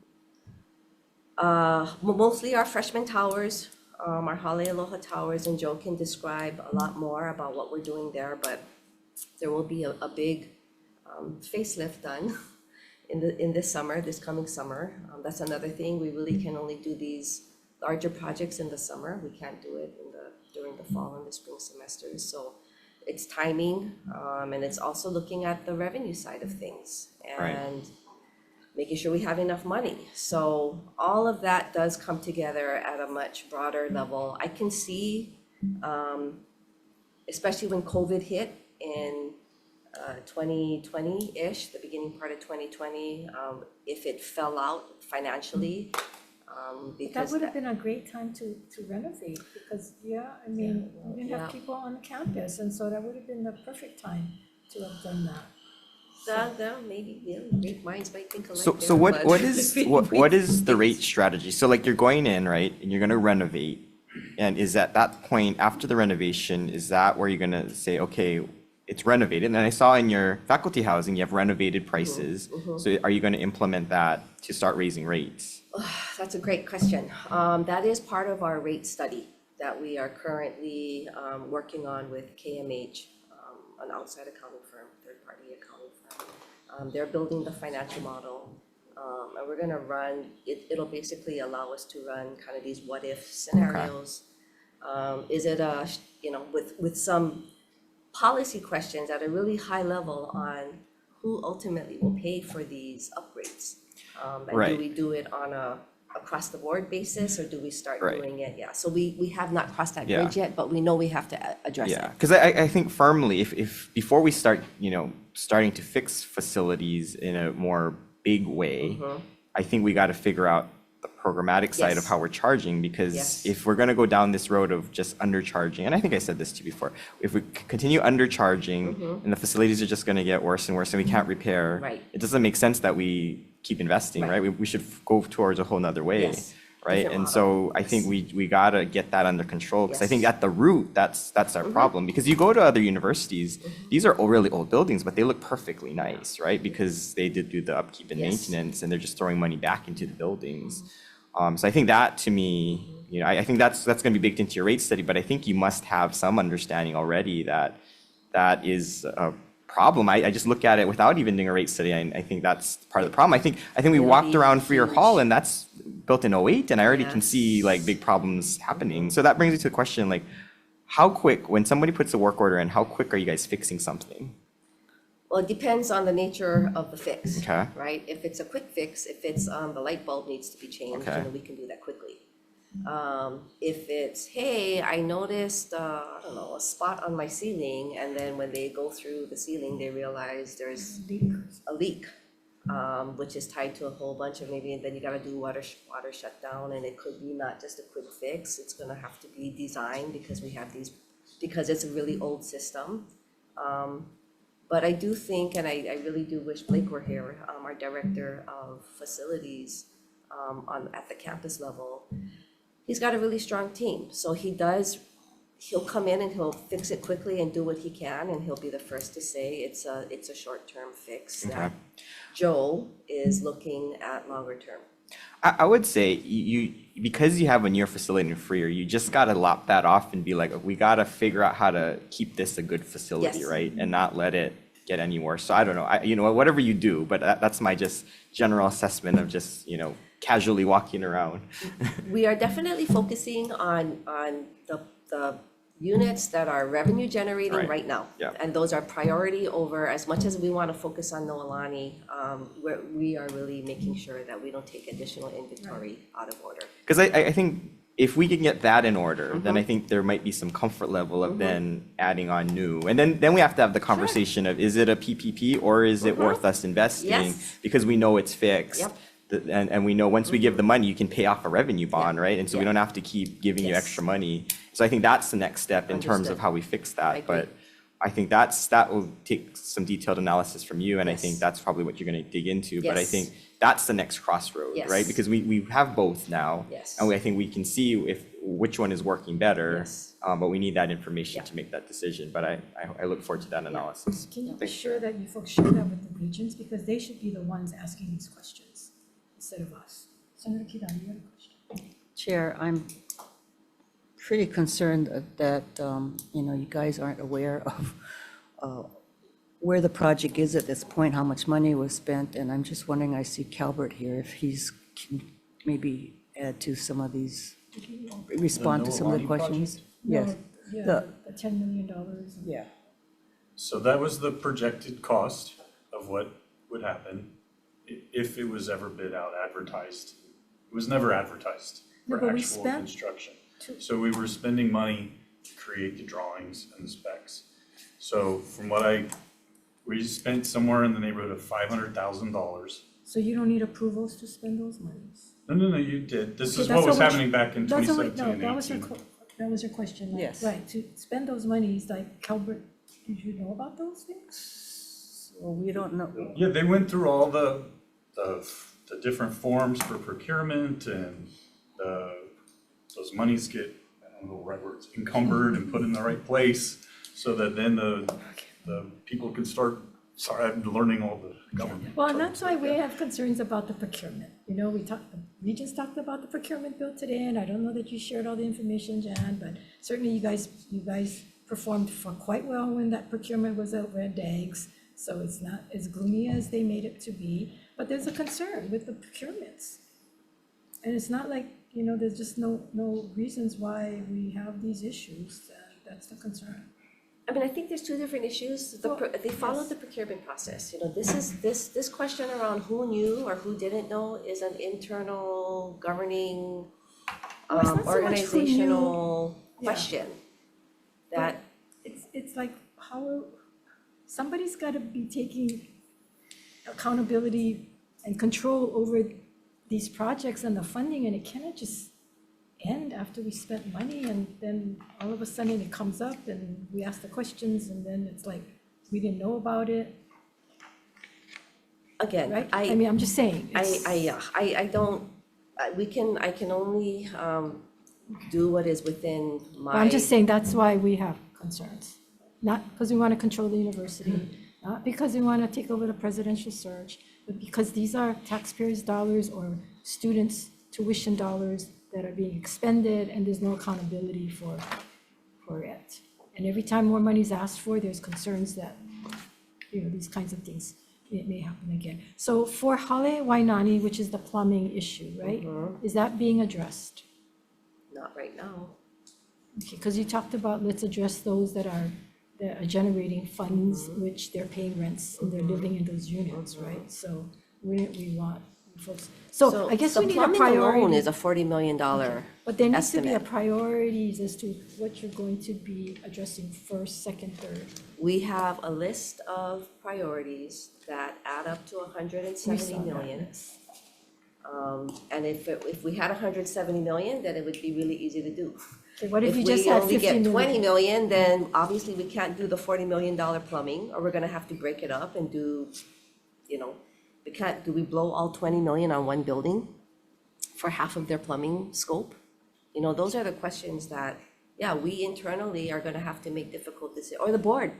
mostly our freshman towers, our Hale Aloha towers, and Joe can describe a lot more about what we're doing there, but there will be a big facelift done in this summer, this coming summer. That's another thing, we really can only do these larger projects in the summer. We can't do it during the fall and the spring semesters. So it's timing, and it's also looking at the revenue side of things and making sure we have enough money. So all of that does come together at a much broader level. I can see, especially when COVID hit in 2020-ish, the beginning part of 2020, if it fell out financially, That because would have been a great time to renovate, because, yeah, I mean, we didn't have Yeah. people on campus, and so that would have been the perfect time to have done that. maybe, yeah, great minds might think alike So there, what but- what is the rate strategy? So like you're going in, right, and you're gonna renovate, and is at that point after the renovation, is that where you're gonna say, okay, it's renovated? And I saw in your faculty housing you have renovated prices. So are you gonna implement that to start raising rates? That's a great question. That is part of our rate study that we are currently working on with KMH, an outside accounting firm, third-party accounting firm. They're building the financial model, and we're gonna run, it'll basically allow us to run kind of these what-if scenarios. Is it with some policy questions at a really high level on who ultimately will pay for these upgrades? And do Right. we do it on a across-the-board basis, or do we start Right. doing it? Yeah, so we have not crossed that Yeah. bridge yet, but we know we have to address Yeah, it. because I think firmly, if before we start, starting to fix facilities in a more big way, I think we got to figure out the programmatic side of Yes. how we're charging, because Yes. if we're going to go down this road of just undercharging, and I think I said this to you before, if we continue undercharging and the facilities are just going to get worse and worse and we can't repair, Right. it doesn't make sense that we keep investing, Right. right? We should go towards a whole nother way. Yes. Right, Different and so model. I think we gotta get that under control, because I think Yes. at the root, that's our problem. Because you go to other universities, these are really old buildings, but they look perfectly nice, right? Because they did do the upkeep and Yes. maintenance, and they're just throwing money back into the buildings. So I think that, to me, I think that's gonna be baked into your rate study, but I think you must have some understanding already that that is a problem. I just look at it without even doing a rate study, and I think that's part of the problem. I think we It'll walked be around Freer huge. Hall, and that's built in '08, and I already can Yes. see like big problems happening. So that brings me to the question, like, how quick, when somebody puts a work order in, how quick are you guys fixing something? Well, it depends on the nature of the fix. Okay. Right? If it's a quick fix, if it's the light bulb needs to be changed, Okay. we can do that quickly. If it's, hey, I noticed, I don't know, a spot on my ceiling, and then when they go through the ceiling, they realize there's a leak, which is tied to a whole bunch of maybe, and then you gotta do water shutdown, and it could be not just a quick fix, it's gonna have to be designed because because it's a really old system. But I do think, and I really do wish Blake were here, our director of facilities, at the campus level. He's got a really strong team, so he'll come in and he'll fix it quickly and do what he can, and he'll be the first to say it's a short-term fix. That Okay. Joe is looking at longer term. I would say you because you have a near facility in Freer, you just gotta lop that off and be like, we gotta figure out how to keep this a good facility, Yes. right? And not let it get any worse. So I don't know, whatever you do, but that's my just general assessment of just, casually walking around. We are definitely focusing on the units that are revenue generating Right. right now. Yeah. And those are priority over, as much as we want to focus on Noelani, we are really making sure that we don't take additional inventory out of order. Because I think, if we can get that in order, then I think there might be some comfort level of then adding on new. And then we have to have the conversation of, is it a PPP or is it worth us investing? Yes. Because we know it's fixed. Yep. And we know once we give the money, you can pay off a revenue bond, right? And so we Yeah. don't have to keep giving you Yes. extra money. So I think that's the next step in terms of Understood. how we fix I that. agree. But I think that will take some detailed analysis from you, and I think Yes. that's probably what you're gonna dig into. But I Yes. think that's the next crossroad, right? Yes. Because we have both now. Yes. And I think we can see which one is working better. Yes. But we need that information Yeah. to make that decision. But I look forward to that analysis. Can you be sure that you folks share that with the regions, because they should be the ones asking these questions instead of us. Senator Kidani, you had a question. Chair, I'm pretty concerned that, you guys aren't aware of where the project is at this point, how much money was spent, and I'm just wondering, I see Calvert here, if he's can maybe add to some of these, respond to some of the Hawai'i questions? Yes. Yeah, The- the $10 million. Yeah. So that was the projected cost of what would happen if it was ever bid out, advertised. It was never advertised No, for but we actual spent construction. So we were spending money to create the drawings and the specs. So from what we spent somewhere in the neighborhood of $500,000. So you don't need approvals to spend those monies? No, you did. This Okay, is that's what was what we- happening back in That's what 2017 no, and that was 18. that was your question, like, Yes. right, to spend those monies, like Calvert, did you know about those things? Well, we don't know. Yeah, they went through all the different forms for procurement and those monies get, I don't know the right words, encumbered and put in the right place so that then the people can start, sorry, I'm learning all the government. Well, and that's why we have concerns about the procurement. We the Regents talked about the procurement bill today, and I don't know that you shared all the information, Jan, but certainly you guys performed for quite well when that procurement was over at DAGS. So it's not as gloomy as they made it to be, but there's a concern with the procurements. And it's not like, there's just no reasons why we have these issues. That's the concern. I mean, I think there's two different issues. They followed the procurement process. This question around who knew or who didn't know is an internal governing Well, it's not so much who knew. organizational Yeah. question that, It's like somebody's got to be taking accountability and control over these projects and the funding, and it cannot just end after we spent money and then all of a sudden it comes up and we ask the questions and then it's like, we didn't know about it, again, right? I mean, I'm just saying. it's- I can only do what is within my. I'm just saying that's why we have concerns. Not because we want to control the university, not because we want to take over the presidential search, but because these are taxpayers' dollars or students' tuition dollars that are being expended and there's no accountability for it. And every time more money is asked for, there's concerns that, these kinds of things, it may happen again. So for Hale Wainani, which is the plumbing issue, right? Is that being addressed? Not right now. Okay, because you talked about, let's address those that are generating funds, which they're paying rents and they're living in those units, right? So wouldn't we want folks, so I guess we need a The plumbing alone priority. is a $40 million But there needs to be a estimate. priorities as to what you're going to be addressing first, second, third. We have a list of priorities that add up to We saw 170 that, million. yes. And if we had 170 million, then it would be really easy to do. Okay, what if you just had 50 If we only get 20 million? million, then obviously we can't do the $40 million plumbing, or we're gonna have to break it up and do, do we blow all 20 million on one building for half of their plumbing scope? Those are the questions that, yeah, we internally are gonna have to make difficult decisions, or the board,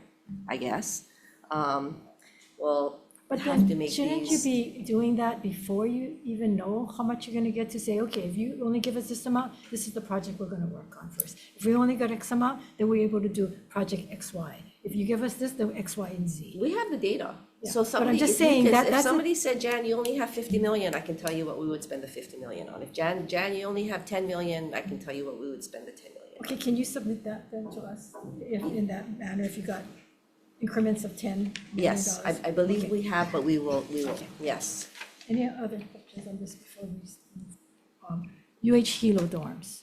I guess, will But have to then, make shouldn't you these. be doing that before you even know how much you're gonna get to say, okay, if you only give us this amount, this is the project we're gonna work on first. If we only got X amount, then we're able to do project X, Y. If you give us this, then X, Y, and Z. We have the data. Yeah, So but I'm somebody, just if you saying could- that- if that's a- somebody said, Jan, you only have 50 million, I can tell you what we would spend the 50 million on. If Jan, you only have 10 million, I can tell you what we would spend the 10 million. Okay, can you submit that then to us, if, in that manner, if you got increments of $10 million? Yes, I believe Okay. we have, but we will, yes. Any other questions on this before we move on? UH Hilo dorms.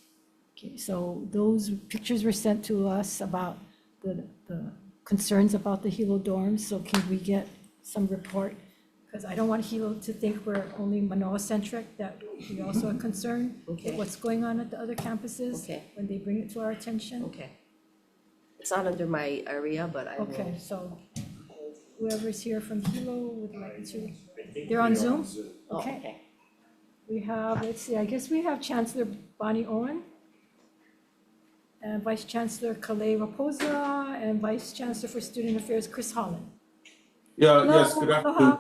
Okay, so those pictures were sent to us about the concerns about the Hilo dorms, so can we get some report? Because I don't want Hilo to think we're only Manoa-centric, that we also are concerned with Okay. what's going on at the other campuses Okay. when they bring it to our attention. Okay. It's not under my area, but I will. Okay, so whoever's here from Hilo would like to, they're on Zoom? Oh, Okay. We have, let's see, I guess we have Chancellor Bonnie Owen, and Vice Chancellor Kalei Raposa, and Vice Chancellor for Student Affairs, Chris Holland. Yeah, Hello, yes, good afternoon.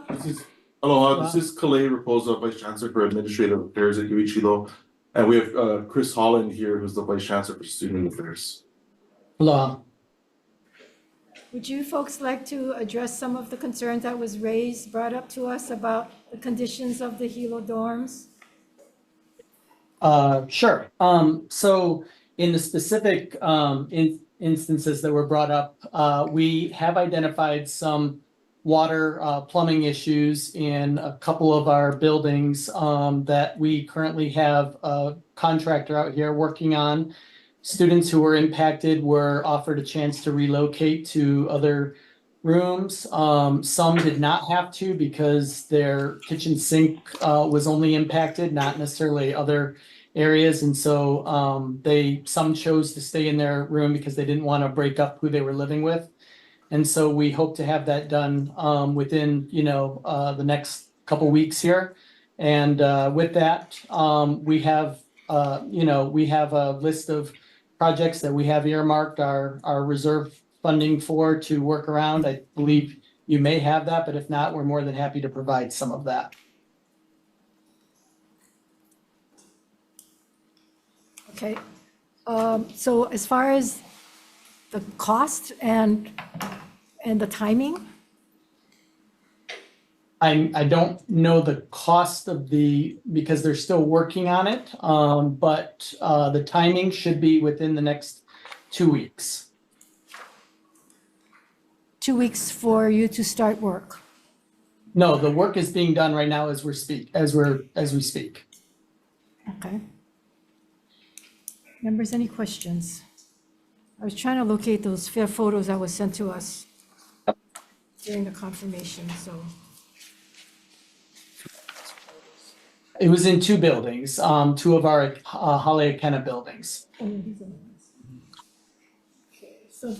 aloha. This is Kalei Raposa, Vice Chancellor for Administrative Affairs at UH-Hilo. And we have Chris Holland here, who's the Vice Chancellor for Student Affairs. Aloha. Would you folks like to address some of the concerns that was raised, brought up to us about the conditions of the Hilo dorms? Sure. So in the specific instances that were brought up, we have identified some water plumbing issues in a couple of our buildings that we currently have a contractor out here working on. Students who were impacted were offered a chance to relocate to other rooms. Some did not have to because their kitchen sink was only impacted, not necessarily other areas. And so some chose to stay in their room because they didn't want to break up who they were living with. And so we hope to have that done within, the next couple weeks here. And with that, we have a list of projects that we have earmarked our reserve funding for to work around. I believe you may have that, but if not, we're more than happy to provide some of that. Okay, so as far as the cost and the timing, I don't know the cost of because they're still working on it, but the timing should be within the next 2 weeks. 2 weeks for you to start work. No, the work is being done right now as we speak. Okay. Members, any questions? I was trying to locate those fair photos that was sent to us during the confirmation, so. It was in 2 buildings, 2 of our Haleakena buildings. Oh, these are the ones. Okay, so.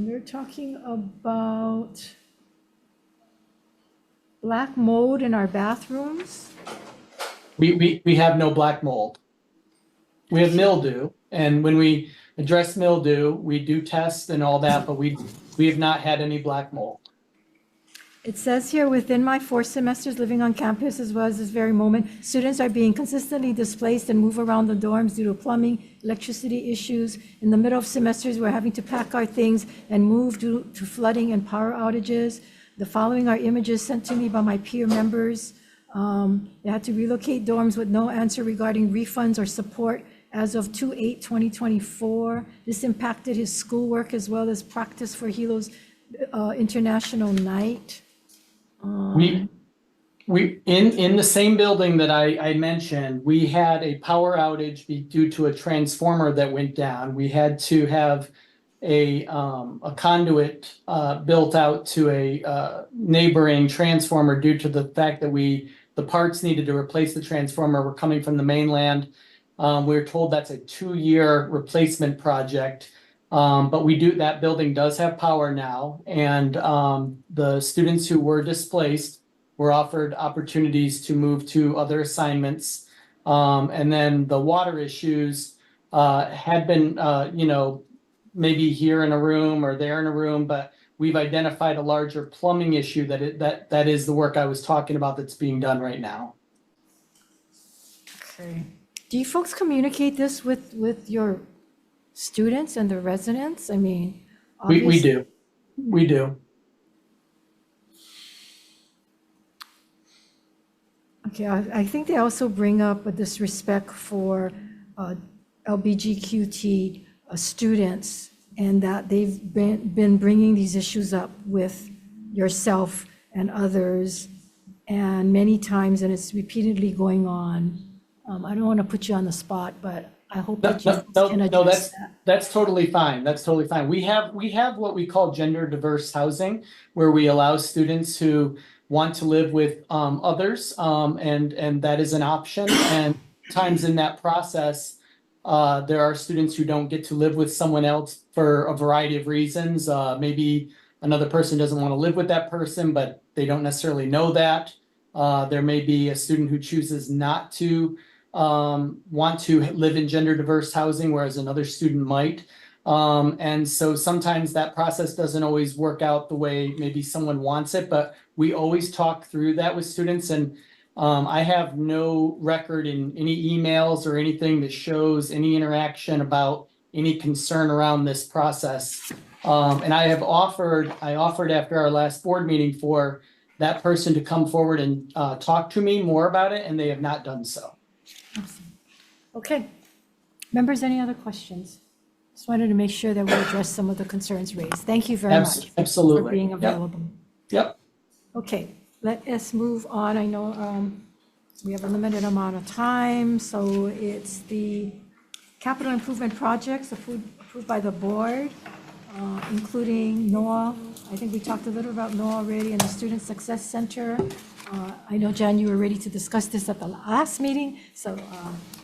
They're talking about black mold in our bathrooms. We have no black mold. We have mildew, and when we address mildew, we do test and all that, but we have not had any black mold. It says here, within my 4 semesters living on campus as well as this very moment, students are being consistently displaced and move around the dorms due to plumbing, electricity issues. In the middle of semesters, we're having to pack our things and move due to flooding and power outages. The following are images sent to me by my peer members. They had to relocate dorms with no answer regarding refunds or support as of 2/8/2024. This impacted his schoolwork as well as practice for Hilo's International Night. We in the same building that I mentioned, we had a power outage due to a transformer that went down. We had to have a conduit built out to a neighboring transformer due to the fact that the parts needed to replace the transformer were coming from the mainland. We were told that's a 2-year replacement project. But that building does have power now, and the students who were displaced were offered opportunities to move to other assignments. And then the water issues had been, maybe here in a room or there in a room, but we've identified a larger plumbing issue that is the work I was talking about that's being done right now. Okay. Do you folks communicate this with your students and the residents? I mean, We do. We do. Okay, I think they also bring up a disrespect for LBGQT students, and that they've been bringing these issues up with yourself and others, and many times, and it's repeatedly going on. I don't want to put you on the spot, but I hope that you can No, address that. that's totally fine. That's totally fine. We have what we call gender diverse housing, where we allow students who want to live with others, and that is an option. And times in that process, there are students who don't get to live with someone else for a variety of reasons. Maybe another person doesn't want to live with that person, but they don't necessarily know that. There may be a student who chooses not to want to live in gender diverse housing, whereas another student might. And so sometimes that process doesn't always work out the way maybe someone wants it, but we always talk through that with students. And I have no record in any emails or anything that shows any interaction about any concern around this process. And I offered after our last board meeting for that person to come forward and talk to me more about it, and they have not done so. Okay. Members, any other questions? Just wanted to make sure that we address some of the concerns raised. Thank you very much Absolutely. for being Yep. available. Yep. Okay, let us move on. I know we have a limited amount of time, so it's the capital improvement projects approved by the board, including NOAA. I think we talked a little about NOAA already and the Student Success Center. I know, Jan, you were ready to discuss this at the last meeting, so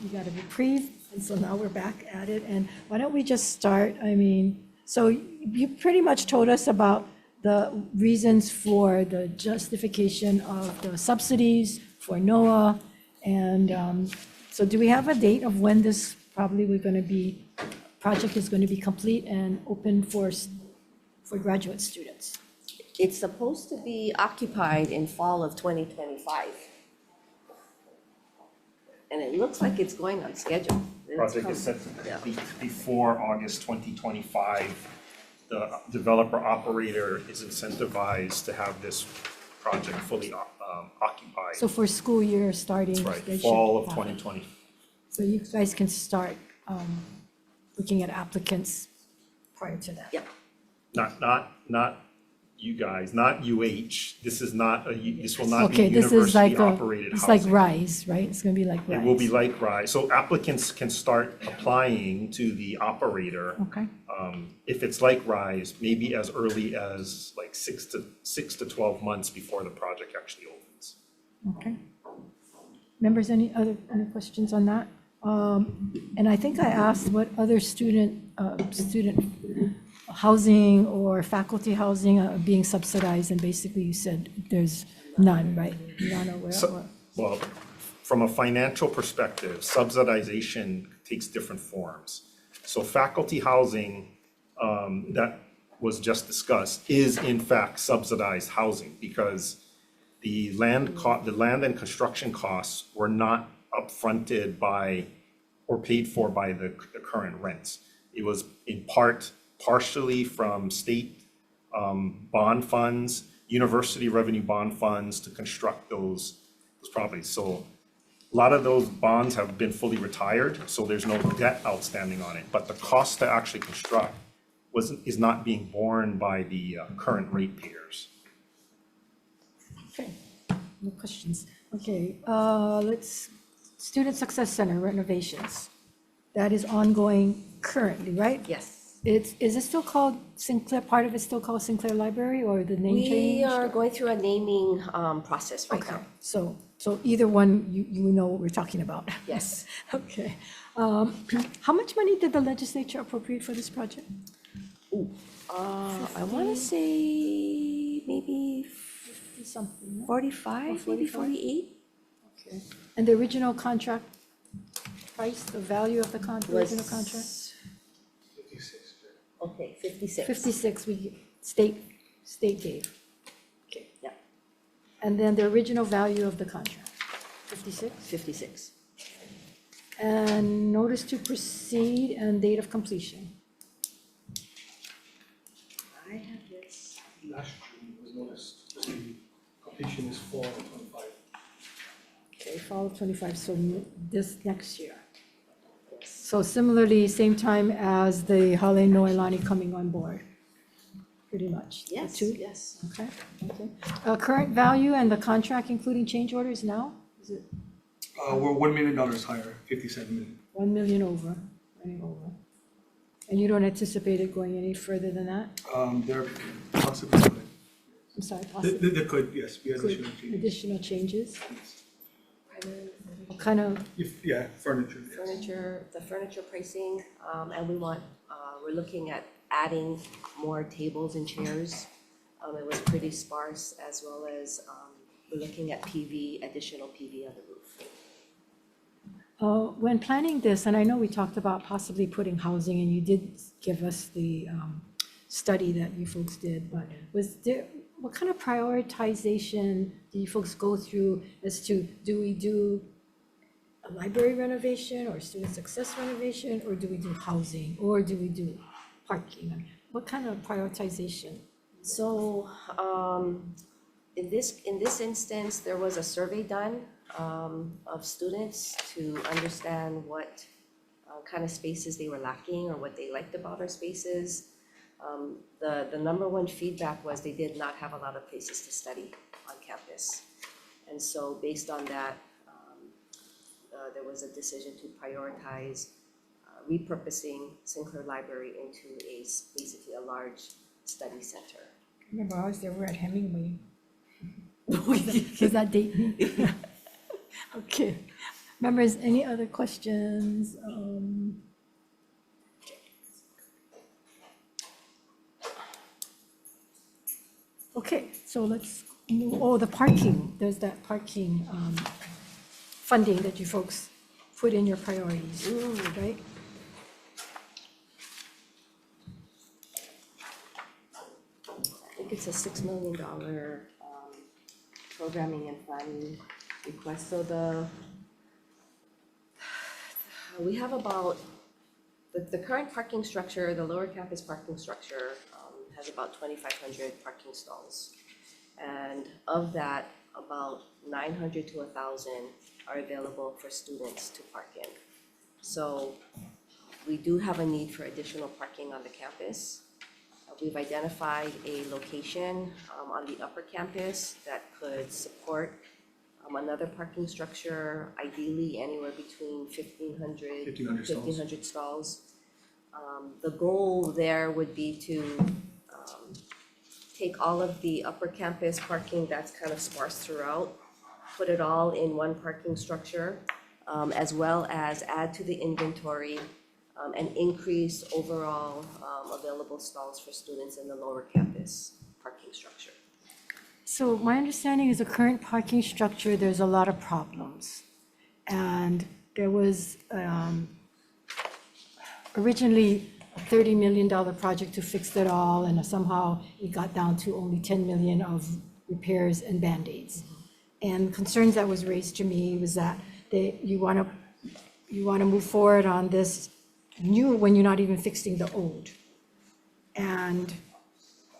you got a reprieve, and so now we're back at it. And why don't we just start? I mean, so you pretty much told us about the reasons for the justification of the subsidies for NOAA. And so do we have a date of when this project is going to be complete and open for graduate students? It's supposed to be occupied in fall of 2025. And it looks like it's going on schedule. Project is set to complete before August 2025. The developer operator is incentivized to have this project fully occupied. So for school year starting. That's right, they should fall of have it. 2020. So you guys can start looking at applicants prior to that. Yep. Not you guys, not UH. This is not this will not be Okay, this is like university operated it's like housing. RISE, right? It's going to be like RISE. It will be like RISE. So applicants can start applying to the operator. Okay, If it's like RISE, maybe as early as like 6 to 12 months before the project actually opens. okay. Members, any questions on that? And I think I asked what other student housing or faculty housing are being subsidized, and basically you said there's none, right? None aware or? Well, from a financial perspective, subsidization takes different forms. So faculty housing that was just discussed is in fact subsidized housing because the land and construction costs were not upfronted by or paid for by the current rents. It was in partially from state bond funds, university revenue bond funds to construct those properties. So a lot of those bonds have been fully retired, so there's no debt outstanding on it. But the cost to actually construct is not being borne by the current ratepayers. Okay, no questions. Okay, Student Success Center renovations. That is ongoing currently, right? Yes. Is it still called Sinclair, part of it still called Sinclair Library, or the name change? We are going through a naming process right Okay, now. so either one, you know what we're talking about? Yes. Okay. How much money did the legislature appropriate for this project? I want to say maybe Something, no? 45, maybe 48. Okay. And the original contract price, the value of the original contract? Okay, 56. 56, state gave. Okay. Yeah, And then the original value of the contract, 56? 56. And notice to proceed and date of completion. I have this. Last June was noticed, the completion is fall of 25. Okay, fall of 25, so this next year. So similarly, same time as the Hale Noelani coming on board. pretty much? The Yes, two? yes. Okay, okay. Current value and the contract including change orders now? Is it We're $1 million higher, 57 million. 1 million over, running over? And you don't anticipate it going any further than that? There possibly could. I'm sorry, possibly? There could, yes, be additional changes. Additional changes? What kind of, Yeah, furniture, yes. Furniture, the furniture pricing, and we're looking at adding more tables and chairs. It was pretty sparse, as well as, we're looking at additional PV on the roof. when planning this, and I know we talked about possibly putting housing, and you did give us the study that you folks did, but what kind of prioritization do you folks go through as to, do we do a library renovation or student success renovation, or do we do housing, or do we do parking? I mean, what kind of prioritization? So, in this instance, there was a survey done, of students to understand what, kind of spaces they were lacking or what they liked about our spaces. The number one feedback was they did not have a lot of places to study on campus. And so based on that, there was a decision to prioritize repurposing Sinclair Library into basically a large study center. Remember, I was there, we're at Hemingway. Does that date me? Okay. Members, any other questions? Okay, so let's move, the parking, there's that parking funding that you folks put in your priorities, right? I think it's a $6 million programming and planning request. So we have about, the current parking structure, the lower campus parking structure has about 2,500 parking stalls. And of that, about 900 to 1,000 are available for students to park in. So we do have a need for additional parking on the campus. We've identified a location on the upper campus that could support another parking structure, ideally anywhere between 1,500 to 1,500 stalls. The goal there would be to take all of the upper campus parking that's kind of sparse throughout, put it all in one parking structure, as well as add to the inventory and increase overall available stalls for students in the lower campus parking structure. So my understanding is the current parking structure, there's a lot of problems. And there was originally a $30 million project to fix it all, and somehow it got down to only 10 million of repairs and Band-Aids. And concerns that was raised to me was that you want to move forward on this new when you're not even fixing the old. And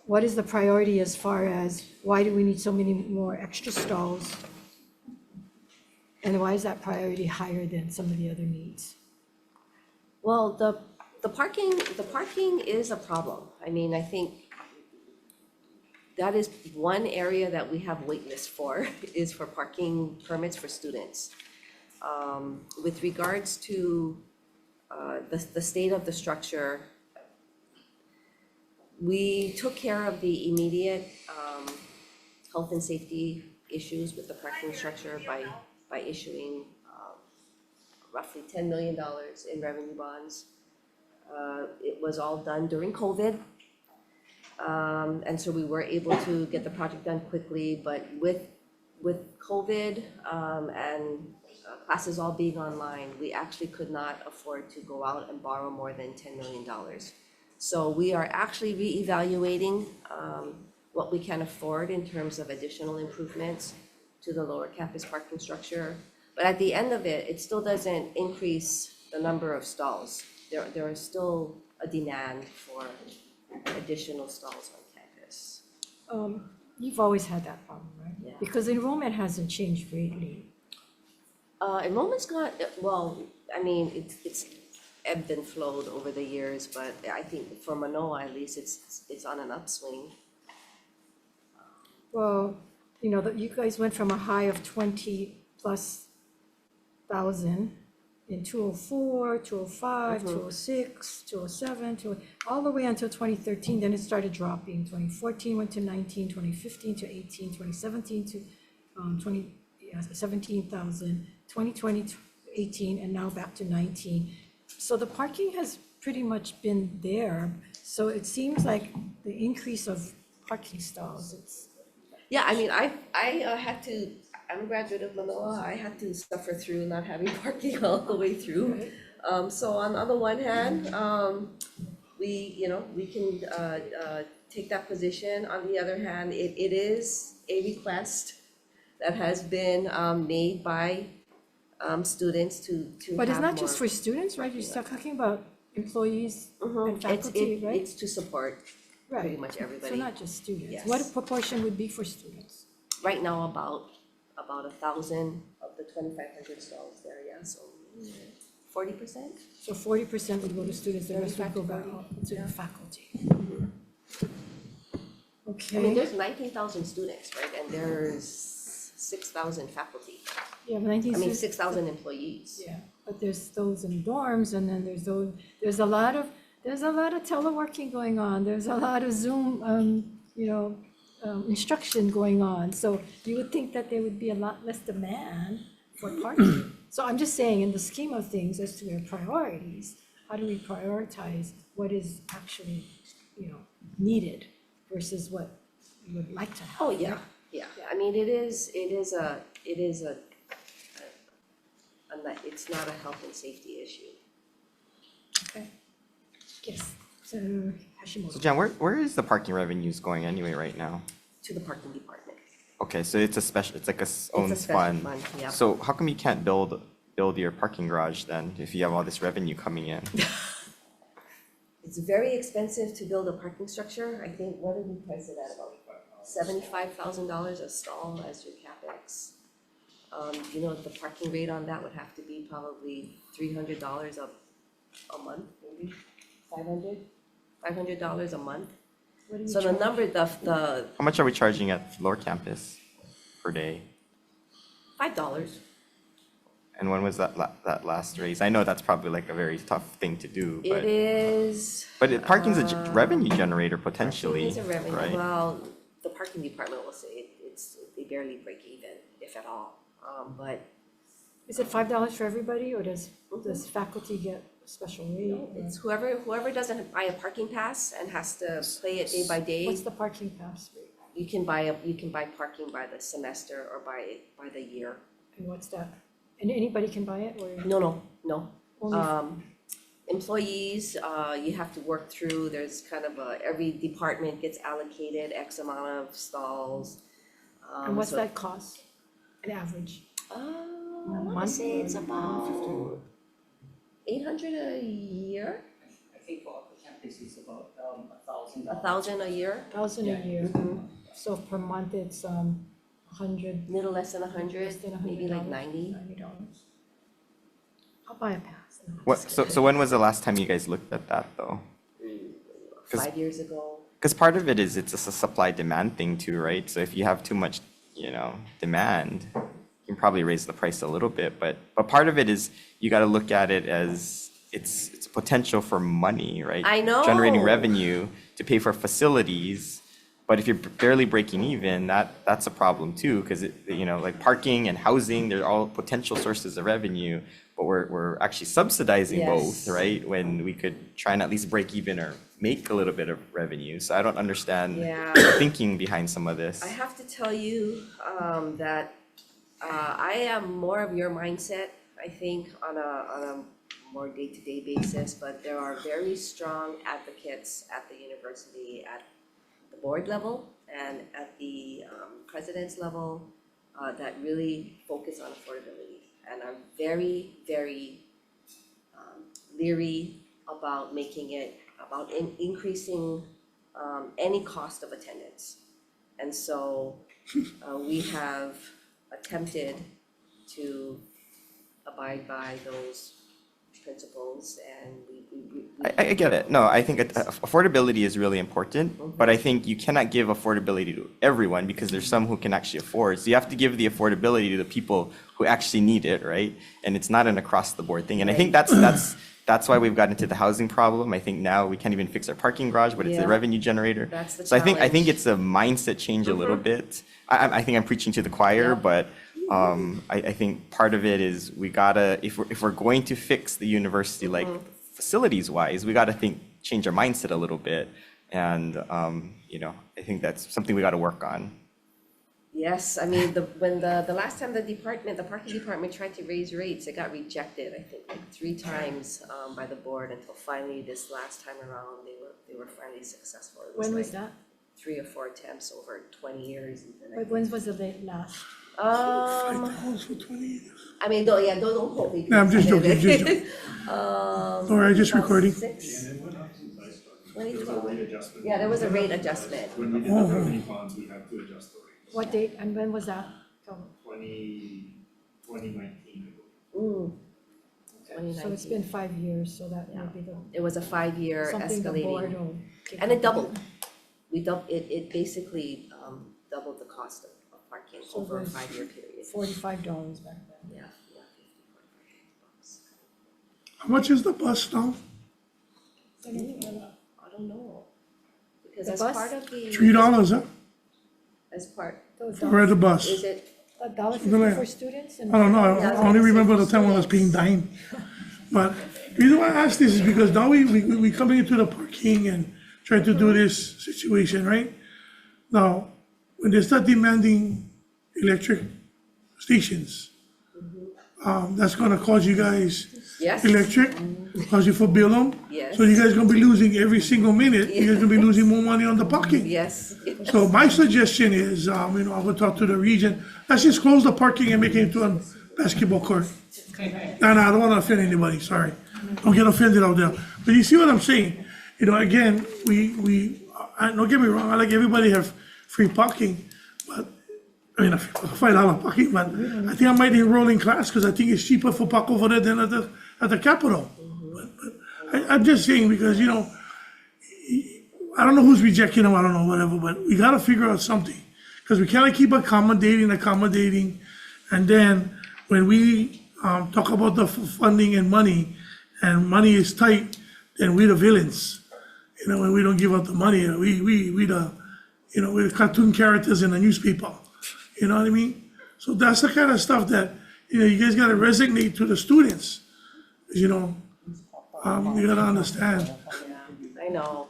what is the priority as far as why do we need so many more extra stalls? And why is that priority higher than some of the other needs? Well, the parking is a problem. I mean, I think that is one area that we have wait lists for, is for parking permits for students. With regards to the state of the structure, we took care of the immediate health and safety issues with the parking structure by issuing roughly $10 million in revenue bonds. It was all done during COVID. And so we were able to get the project done quickly, but with COVID and classes all being online, we actually could not afford to go out and borrow more than $10 million. So we are actually reevaluating what we can afford in terms of additional improvements to the lower campus parking structure. But at the end of it, it still doesn't increase the number of stalls. There is still a demand for additional stalls on campus. You've always had that problem, right? Yeah. Because enrollment hasn't changed greatly. Enrollment's gone, well, I mean, it's ebbed and flowed over the years, but I think for Manoa at least, it's on an upswing. Well, you know, you guys went from a high of 20+ thousand in 204, 205, 206, 207, all the way until 2013. Then it started dropping. 2014 went to 19, 2015 to 18, 2017 to 17,000, 2020 to 18, and now back to 19. So the parking has pretty much been there. So it seems like the increase of parking stalls, Yeah, I mean, I'm a graduate of Manoa, I had to suffer through not having parking all the way through. So on the one hand, we can take that position. On the other hand, it is a request that has been made by students to but it's have not just more. for students, right? You're still talking about employees and It's- faculty, it- right? It's to support Right. pretty much everybody. So not just students. Yes. What proportion would be for students? Right now, about 1,000 of the 2,500 stalls there, yeah, so 40%? So 40% would go to students, the rest would go 35 to back 40, to yeah. the faculty. I mean, Okay, there's 19,000 students, right, and there's 6,000 faculty. yeah, but 19. I mean, 6,000 employees. Yeah, but there's those in dorms, and then there's a lot of teleworking going on, there's a lot of Zoom, instruction going on, so you would think that there would be a lot less demand for parking. So I'm just saying, in the scheme of things, as to their priorities, how do we prioritize what is actually, needed versus what we would like to have? Oh, yeah, yeah, I mean, it's not a health and safety issue. Okay. Yes, so So Hashimoto. Jan, where is the parking revenues going anyway right now? To the parking department. Okay, so it's like a own special fund. fund, yeah. So how come you can't build your parking garage then, if you have all this revenue coming in? It's very expensive to build a parking structure. I think, what did we price it at, about $75,000 a stall as your CapEx? The parking rate on that would have to be probably $300 a month, maybe $500 a month. What do you So the charge? number, the How much are we charging at Lower Campus per day? $5. And when was that last raise? I know that's probably like a very tough thing to do, It but is. parking's a revenue generator potentially, It's a revenue, right? well, the parking department will say they barely break even, if at all. But Is it $5 for everybody, or does faculty get a special rate? or- it's whoever doesn't buy a parking pass and has to play it day by day. What's the parking pass rate, You can buy parking by the semester or by the year. and what's that? And anybody can buy it, or No. only? Employees, you have to work through, there's kind of every department gets allocated X amount of stalls. And what's so- that cost, an average? I wanna say it's about 800 a year, I think for the campus is about $1,000. 1,000 a year, 1,000 a year, so per month it's 100, little less than 100, less than $100. maybe like 90. $90. I'll buy a pass. No, I'm What, just so kidding. when was the last time you guys looked at that though? 'Cause- 5 years ago. Because part of it is it's a supply demand thing too, right? So if you have too much, demand, you can probably raise the price a little bit, but part of it is you got to look at it as it's a potential for money, right? I know. Generating revenue to pay for facilities, but if you're barely breaking even, that's a problem too, because like parking and housing, they're all potential sources of revenue, but we're actually subsidizing both, Yes. right? When we could try and at least break even or make a little bit of revenue. So I don't understand Yeah. the thinking behind some of this. I have to tell you that I am more of your mindset, I think, on a more day-to-day basis, but there are very strong advocates at the university, at the board level and at the president's level, that really focus on affordability. And I'm very, very leery about increasing any cost of attendance. And so we have attempted to abide by those principles, and I get it. No, I think affordability is really important, but I think you cannot give affordability to everyone because there's some who can actually afford. So you have to give the affordability to the people who actually need it, right? And it's not an across the board thing. And I think that's why we've gotten into the housing problem. I think now we can't even fix our parking garage, but it's a Yeah. revenue generator. That's the So I think challenge. it's a mindset change a little bit. I think I'm preaching to the choir, but I think part of it is we gotta, if we're going to fix the university, like facilities wise, we gotta change our mindset a little bit. And, I think that's something we gotta work on. yes, I mean, when the last time the parking department tried to raise rates, it got rejected, I think, like 3 times by the board until finally this last time around, they were finally successful. It When was like that? 3 or 4 attempts over 20 years. Even, I Like, when was the last? $5 for 20 years. I mean, don't hold me. No, I'm just joking, just joking. Um, All right, just about recording. 6, And then what happens, I started, 2012. there was a rate adjustment. Yeah, there was a rate adjustment. When we did the revenue bonds, we had to adjust the rates. What date and when was that? 2019, I believe. Mm. So it's 2019. been 5 years, so that may be It was a 5-year something the board escalating, will. kick and it up. doubled. It basically doubled the cost of parking So over a there's 5-year period. $45 back then. Yeah, How much is the bus now? I don't know. Because The as bus? part of the. $3, huh? As part, For the bus. is it, $1.50 for students and. I don't know, Yeah, I only remember the time when I was students. paying dime. But the reason why I ask this is because now we coming into the parking and trying to do this situation, right? Now, when they start demanding electric stations, that's gonna cause you guys yes? electric, cause you for bill them. Yes. So you guys gonna be losing every single minute, you guys gonna be losing more money on the parking. Yes. So my suggestion is, I will talk to the region, let's just close the parking and make it into a basketball court. No, I don't wanna offend anybody, sorry. Don't get offended out there. But you see what I'm saying? Again, don't get me wrong, I like everybody have free parking, but, a $5 parking, but I think I might enroll in class, because I think it's cheaper for park over there than at the Capitol. But I'm just saying, because, I don't know who's rejecting them, I don't know, whatever, but we gotta figure out something. Because we cannot keep accommodating, and then when we talk about the funding and money is tight, then we're the villains. When we don't give out the money, we're the cartoon characters in the newspaper. You know what I mean? So that's the kind of stuff that, you guys gotta resonate to the students. You gotta understand. I know.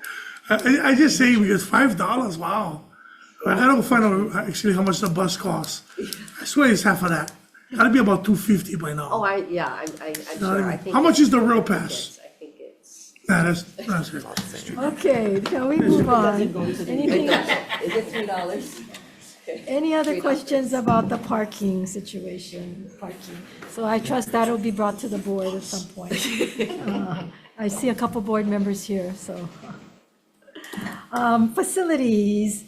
I just say because $5, wow. I gotta go find out actually how much the bus costs. I swear it's half of that. Gotta be about $250 by now. Oh, I'm You know what sure, I I mean? think. How much is the rail pass? I think it's. Nah, that's it. Okay, shall we move on? Anything, Is it $3? any other $3. questions about the parking situation, parking? So I trust that'll be brought to the board at some point. I see a couple board members here, so. Facilities,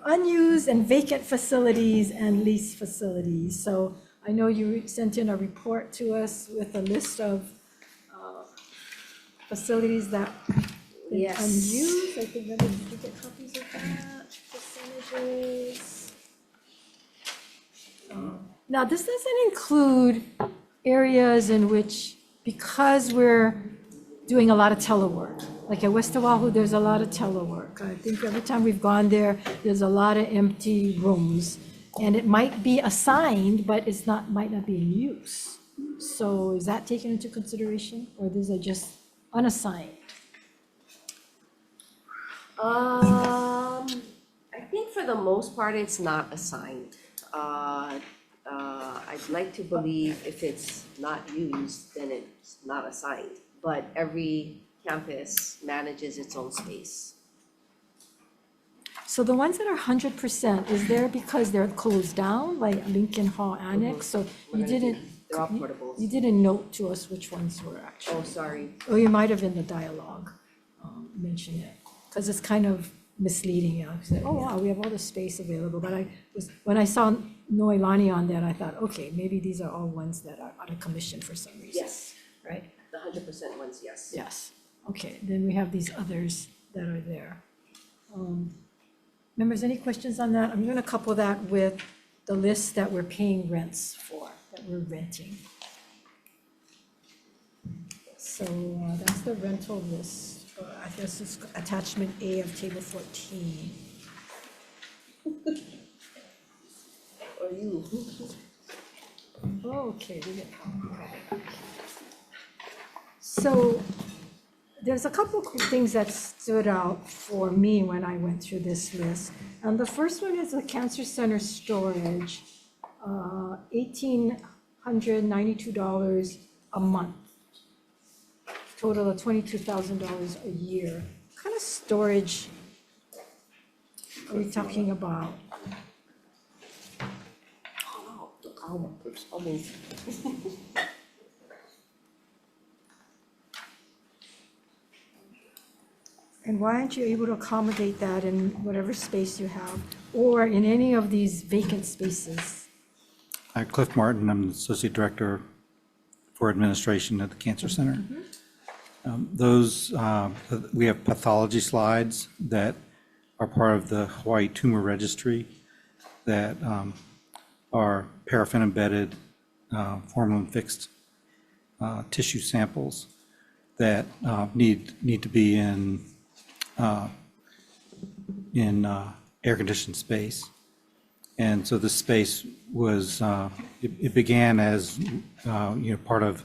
unused and vacant facilities and leased facilities. So I know you sent in a report to us with a list of facilities that been Yes. unused. I think, did you get copies of that? Percentages. Now, this doesn't include areas in which, because we're doing a lot of telework, like at West Oahu, there's a lot of telework. I think every time we've gone there, there's a lot of empty rooms. And it might be assigned, but might not be in use. So is that taken into consideration, or these are just unassigned? I think for the most part, it's not assigned. I'd like to believe if it's not used, then it's not assigned. But every campus manages its own space. So the ones that are 100%, is there because they're closed down, like Lincoln Hall Annex? So you didn't, They're all portables. you didn't note to us which ones were actually, Oh, sorry. or you might have in the dialogue mentioned it. Because it's kind of misleading, I said, oh, wow, we have all the space available. But when I saw Noelani on that, I thought, okay, maybe these are all ones that are out of commission for some reason. Yes. Right? 100% ones, yes. Yes, okay, then we have these others that are there. Members, any questions on that? I'm gonna couple that with the list that we're paying rents for, that we're renting. So that's the rental list. I guess it's attachment A of table 14. Or you. Okay, so there's a couple cool things that stood out for me when I went through this list. And the first one is the cancer center storage, $1,892 a month. Total of $22,000 a year. What kind of storage are we talking about? And why aren't you able to accommodate that in whatever space you have, or in any of these vacant spaces? Cliff Martin, I'm the Associate Director for Administration at the Cancer Center. We have pathology slides that are part of the Hawaii Tumor Registry that are paraffin-embedded, formalin-fixed tissue samples that need to be in air-conditioned space. And so the space was, it began as, part of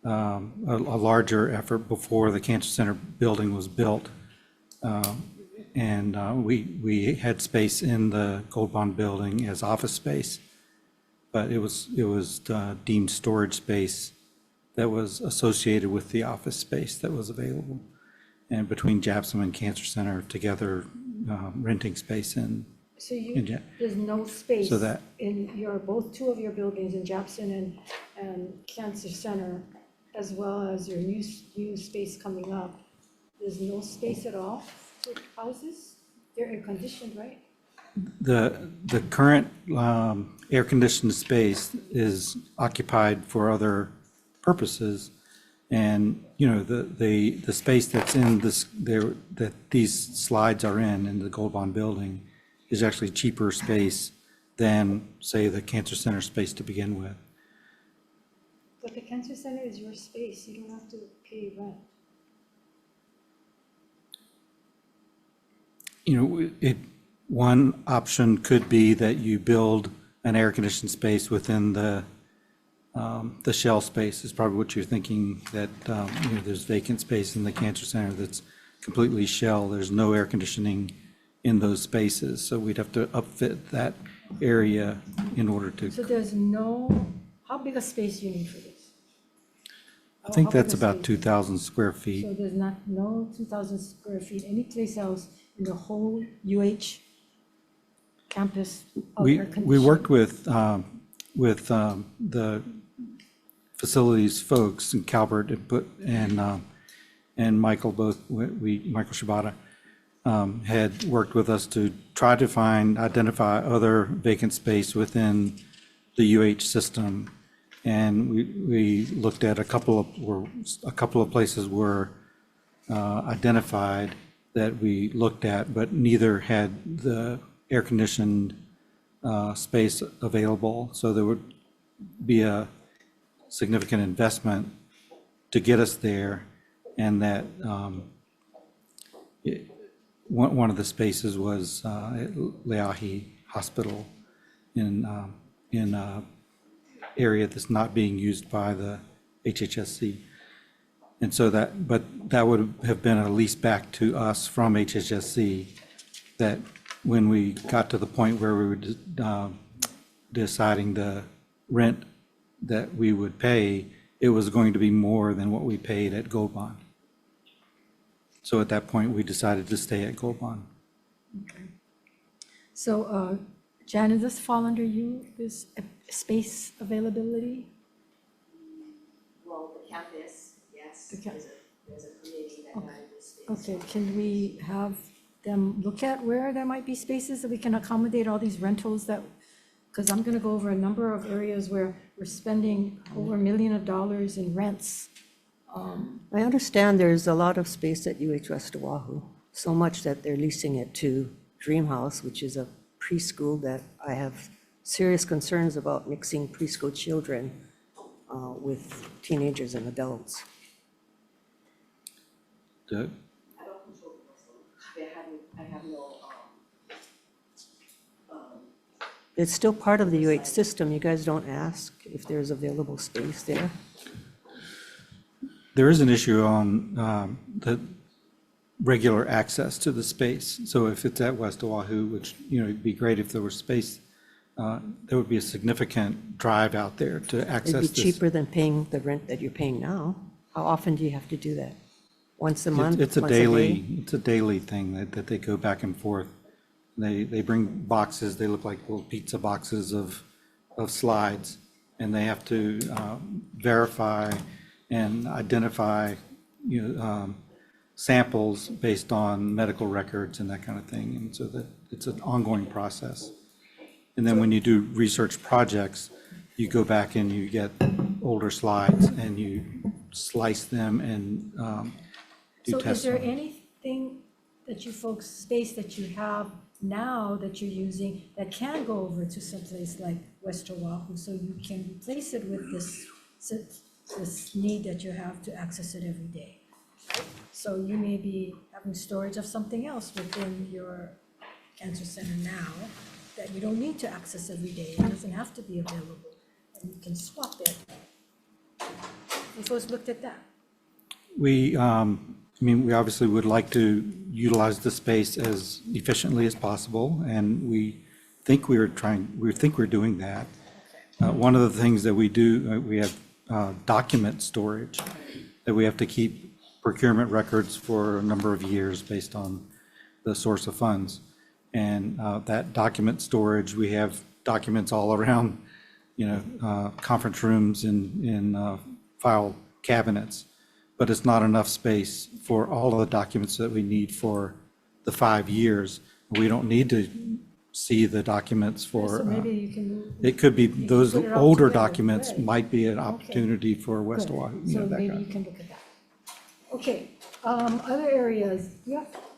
a larger effort before the Cancer Center building was built. And we had space in the Gold Bond building as office space, but it was deemed storage space that was associated with the office space that was available. And between JAPSOM and Cancer Center together, renting space in. So Yeah. there's no space So that- in two of your buildings in Japson and Cancer Center, as well as your new space coming up. There's no space at all for houses? They're air conditioned, right? The current air-conditioned space is occupied for other purposes. And, the space that's in that these slides are in the Gold Bond building is actually cheaper space than, say, the Cancer Center space to begin with. But the Cancer Center is your space. You don't have to pay rent. One option could be that you build an air-conditioned space within the shell space is probably what you're thinking, that, there's vacant space in the Cancer Center that's completely shell. There's no air conditioning in those spaces, so we'd have to upfit that area in order to. So there's how big a space you need for this? I think How big that's a about space? 2,000 square feet. So there's no 2,000 square feet anyplace else in the whole UH campus of air conditioning? We worked with the facilities folks and Calvert and Michael, Michael Shibata, had worked with us to try to identify other vacant space within the UH system. And we looked at a couple of places were identified that we looked at, but neither had the air-conditioned space available. So there would be a significant investment to get us there, and that one of the spaces was at Leahi Hospital in area that's not being used by the HHSC. And so that would have been a lease back to us from HHSC, that when we got to the point where we were deciding the rent that we would pay, it was going to be more than what we paid at Gold Bond. So at that point, we decided to stay at Gold Bond. Okay. So, Jan, does this fall under you, this space availability? Well, the campus, yes, The there's a committee that manages space. Okay, can we have them look at where there might be spaces that we can accommodate all these rentals because I'm gonna go over a number of areas where we're spending over $1 million in rents I understand there's a lot of space at UH West Oahu, so much that they're leasing it to Dream House, which is a preschool that I have serious concerns about mixing preschool children with teenagers and adults. Doug? I have no, It's still part of the UH system. You guys don't ask if there's available space there? There is an issue on the regular access to the space. So if it's at West Oahu, which, it'd be great if there was space, there would be a significant drive out there to access It'd be this. cheaper than paying the rent that you're paying now. How often do you have to do that? Once a month? It's a Once day? daily thing that they go back and forth. They bring boxes, they look like little pizza boxes of slides, and they have to verify and identify, samples based on medical records and that kind of thing. And so that it's an ongoing process. And then when you do research projects, you go back and you get older slides and you slice them and do So tests. is there on them. anything that you folks, space that you have now that you're using that can go over to someplace like West Oahu, so you can replace it with this need that you have to access it every day? Right? So you may be having storage of something else within your cancer center now that you don't need to access every day. It doesn't have to be available, and you can swap it. You folks looked at that? We obviously would like to utilize the space as efficiently as possible, and we think we're doing that. One of the things that we do, we have document storage, that we have to keep procurement records for a number of years based on the source of funds. And that document storage, we have documents all around, conference rooms and file cabinets, but it's not enough space for all of the documents that we need for the 5 years. We don't need to see the documents for, So maybe you can. it could be, you can those put it all older together, documents right. might be an opportunity for West Good. Oahu. So that maybe kind you of- can look at that. Okay, other areas,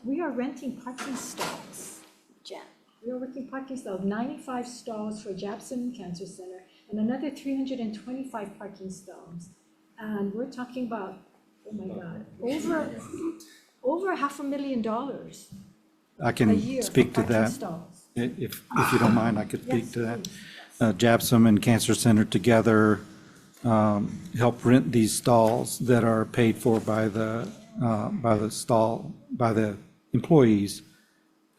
we are renting parking stalls, Jen. We are renting parking stalls, 95 stalls for Japson Cancer Center, and another 325 parking stalls. And we're talking about, oh my God, over $500,000 I a can year for speak to parking that. stalls. If you don't mind, I could speak Yes, to that. please. JAPSOM and Cancer Center together help rent these stalls that are paid for by the employees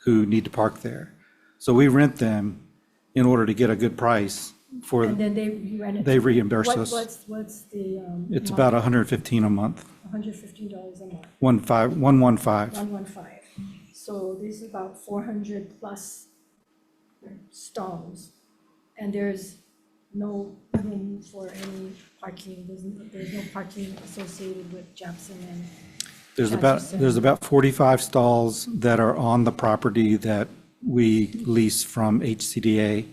who need to park there. So we rent them in order to get a good price for, And then you rent it. they reimburse What- us. What's the? It's about $115 a month, $115 a month. 115. 115. So this is about 400 plus stalls. And there's no room for any parking, there's no parking associated with Japson and. There's about 45 stalls that are on the property that we lease from HCDA,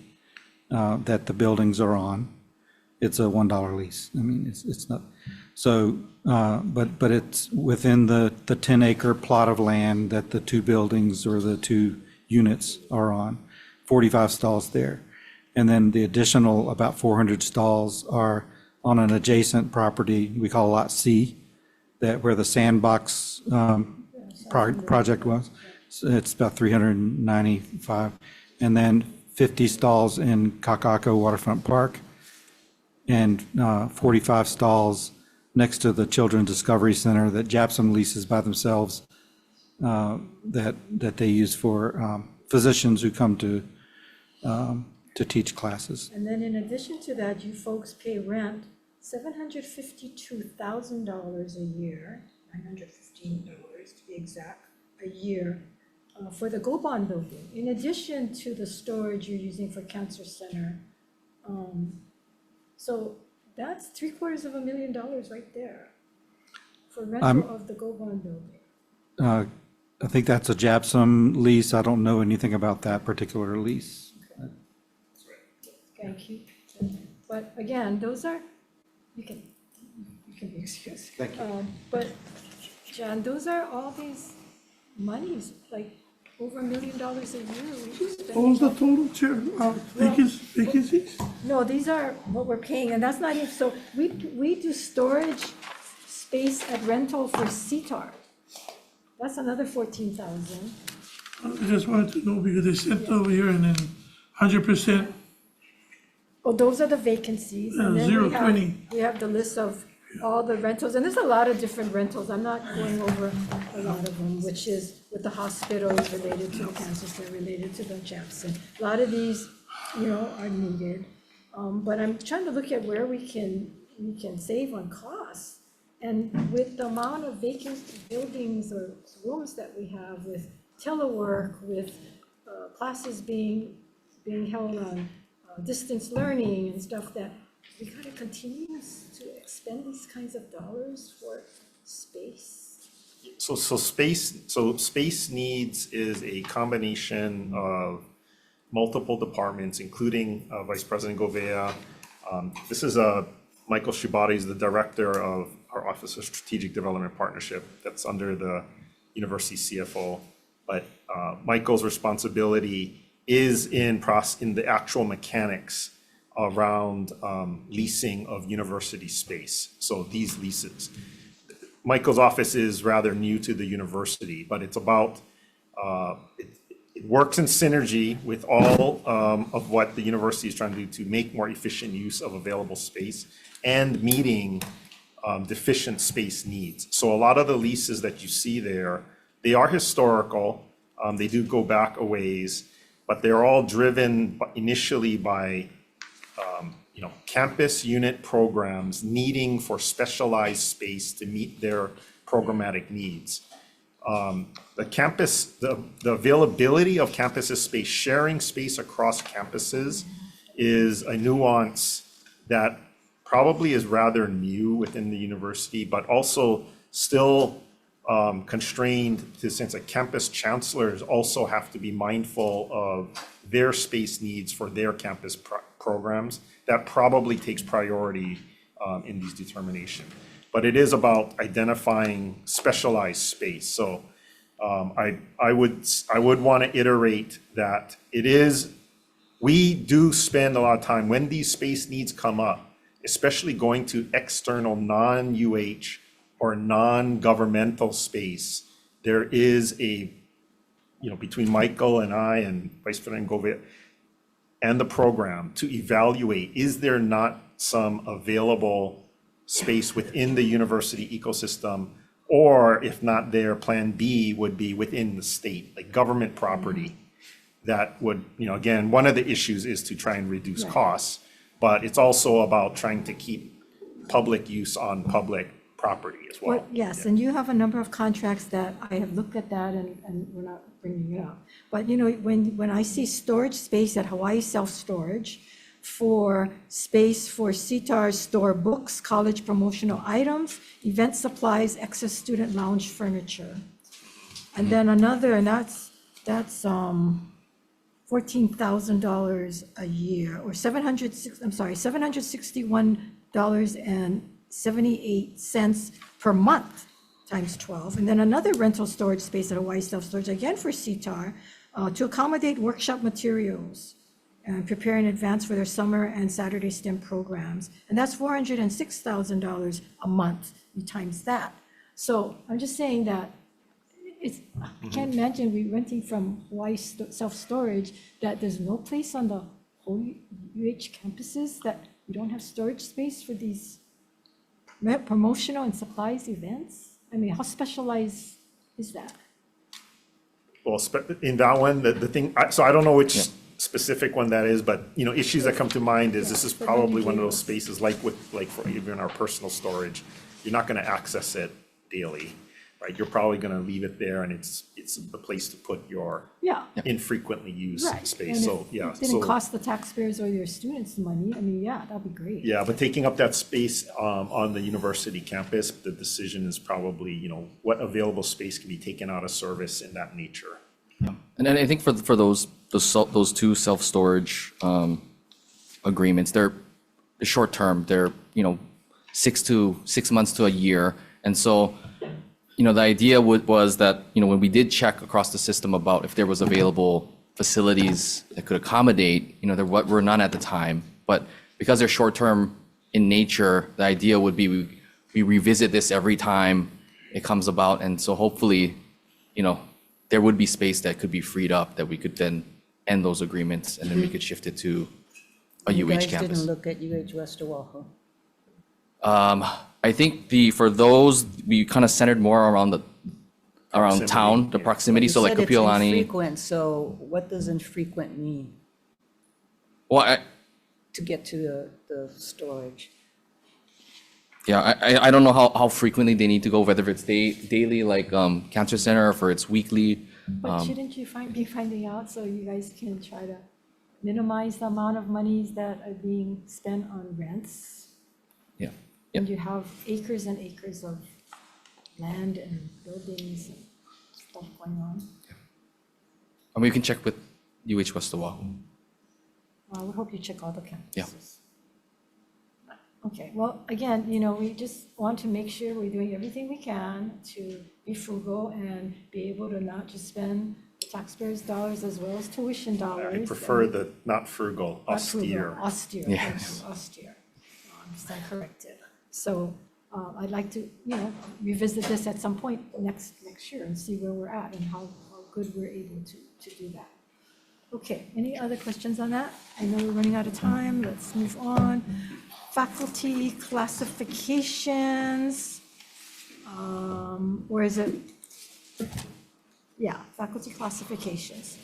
that the buildings are on. It's a $1 lease. I mean, it's not, so, but it's within the 10-acre plot of land that the two buildings or the two units are on, 45 stalls there. And then the additional about 400 stalls are on an adjacent property we call Lot C, that where the sandbox project was. So it's about 395. And then 50 stalls in Kakako Waterfront Park and 45 stalls next to the Children's Discovery Center that JAPSOM leases by themselves, that they use for physicians who come to teach classes. And then in addition to that, you folks pay rent $752,000 a year, $915 to be exact, a year, for the Go Bond building, in addition to the storage you're using for Cancer Center. So that's $750,000 right there for rental of the Go Bond building. I think that's a JAPSOM lease. I don't know anything about that particular lease. Thank you. But again, those are, you can be excused. Thank you. But, John, those are all these monies, like over $1 million a year. We spend. What was the total, Chair, vacancies? No, these are what we're paying, and that's not even, so we do storage space at rental for CTAR. That's another 14,000. I just wanted to know because they sent over here and then 100%, Well, those are the vacancies. And then we have- 0-20. We have the list of all the rentals, and there's a lot of different rentals. I'm not going over a lot of them, which is with the hospitals related to the cancer center, related to the Jackson. A lot of these, are needed. But I'm trying to look at where we can save on costs. And with the amount of vacant buildings or rooms that we have with telework, with classes being held on distance learning and stuff, that we gotta continue to expend these kinds of dollars for space. So space needs is a combination of multiple departments, including Vice President Govea. This is Michael Shibata is the director of our Office of Strategic Development Partnership that's under the university CFO. But Michael's responsibility is in the actual mechanics around leasing of university space. So these leases. Michael's office is rather new to the university, but it's about, it works in synergy with all of what the university is trying to do to make more efficient use of available space and meeting deficient space needs. So a lot of the leases that you see there, they are historical. They do go back a ways, but they're all driven initially by campus unit programs needing for specialized space to meet their programmatic needs. The availability of campuses space, sharing space across campuses is a nuance that probably is rather new within the university, but also still constrained to the sense that campus chancellors also have to be mindful of their space needs for their campus programs. That probably takes priority in these determinations. But it is about identifying specialized space. So I would want to iterate that we do spend a lot of time when these space needs come up, especially going to external non-UH or non-governmental space. There is between Michael and I and Vice President Govea and the program to evaluate, is there not some available space within the university ecosystem? Or if not there, plan B would be within the state, like government property. That would, again, one of the issues is to try and reduce costs, but it's also about trying to keep public use on public property as well. Well, yes, and you have a number of contracts that I have looked at that and we're not bringing it up. But when I see storage space at Hawai'i Self-Storage for space for CTAR store books, college promotional items, event supplies, excess student lounge furniture. And then another, and that's $14,000 a year, or $761.78 per month times 12. And then another rental storage space at Hawai'i Self-Storage, again for CTAR, to accommodate workshop materials and prepare in advance for their summer and Saturday STEM programs. And that's $406,000 a month, you times that. So I'm just saying that I can't imagine we renting from Hawai'i Self-Storage that there's no place on the whole UH campuses that we don't have storage space for these promotional and supplies events. I mean, how specialized is that? Well, in that one, the thing, so I don't know which specific one that is, but, issues that come to mind is this is probably one of those spaces like for even our personal storage, you're not going to access it daily, right? You're probably going to leave it there and it's the place to put your infrequently used Right. space. And So, if it didn't cost the taxpayers or your students money, I mean, that'd be great. Yeah, but taking up that space on the university campus, the decision is probably, what available space can be taken out of service in that nature. And then I think for those two self-storage agreements, they're short term. They're 6 months to a year. And so, the idea was that, when we did check across the system about if there was available facilities that could accommodate, there were none at the time. But because they're short-term in nature, the idea would be we revisit this every time it comes about. And so hopefully, there would be space that could be freed up that we could then end those agreements and then we could shift it to a You UH guys campus. didn't look at UH West Oahu. I think for those, we kind of centered more around town, the proximity, so like You said it's Kapiolani. infrequent, so what does infrequent mean Well, to get to the storage? I don't know how frequently they need to go, whether it's daily, like Cancer Center, or if it's weekly. But shouldn't you be finding out so you guys can try to minimize the amount of monies that are being spent on rents? Yeah. And you have acres and acres of land and buildings and stuff going on. And we can check with UH West Oahu. Well, we hope you check all the campuses. Yeah. Okay, well, again, we just want to make sure we're doing everything we can to be frugal and be able to not just spend the taxpayers' dollars as well as tuition dollars. I prefer the not frugal, Not frugal, austere. Austere, Yes. thank you, austere. Stand corrected. So I'd like to, revisit this at some point next year and see where we're at and how good we're able to do that. Okay, any other questions on that? I know we're running out of time, let's move on. Faculty classifications. Where is it? Yeah, faculty classifications.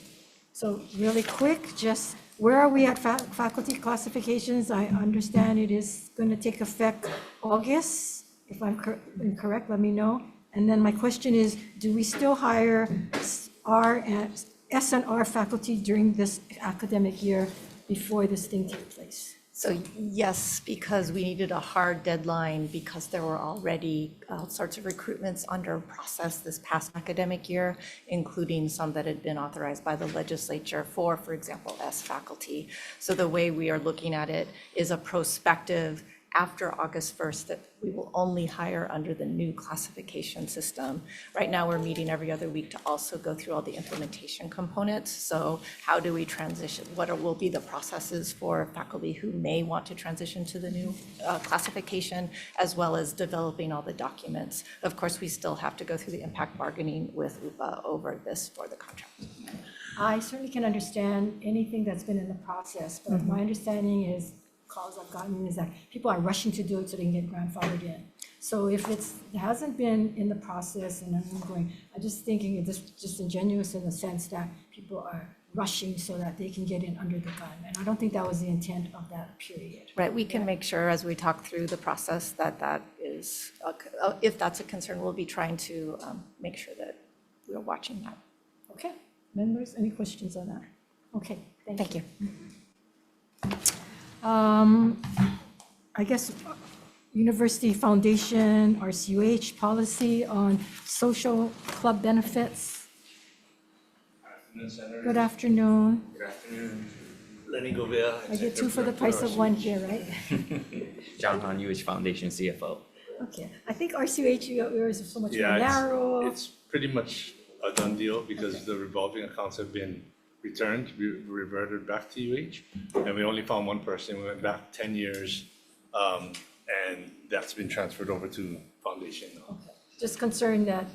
So really quick, just where are we at faculty classifications? I understand it is going to take effect August. If I'm incorrect, let me know. And then my question is, do we still hire S and R faculty during this academic year before this thing takes place? So yes, because we needed a hard deadline because there were already all sorts of recruitments under process this past academic year, including some that had been authorized by the legislature for example, S faculty. So the way we are looking at it is a prospective after August 1st that we will only hire under the new classification system. Right now, we're meeting every other week to also go through all the implementation components. So how do we transition? What will be the processes for faculty who may want to transition to the new classification, as well as developing all the documents? Of course, we still have to go through the impact bargaining with UPA over this for the contract. I certainly can understand anything that's been in the process, but my understanding is, calls I've gotten is that people are rushing to do it so they can get grandfathered in. So if it hasn't been in the process and I'm just thinking it's just ingenuous in the sense that people are rushing so that they can get in under the gun. And I don't think that was the intent of that period. Right, we can make sure as we talk through the process that is, if that's a concern, we'll be trying to make sure that we're watching that. Okay, members, any questions on that? Okay, thank you. I guess University Foundation, RCUH policy on social club benefits. Good afternoon. Good afternoon. Lenny Govea. I get two for the price of one here, right? John Han, UH Foundation CFO. Okay, I think RCUH, yours is so much more Yeah, narrow. it's pretty much a done deal because the revolving accounts have been returned, reverted back to UH. And we only found one person. We went back 10 years, and that's been transferred over to Foundation now. Okay. Just concerned that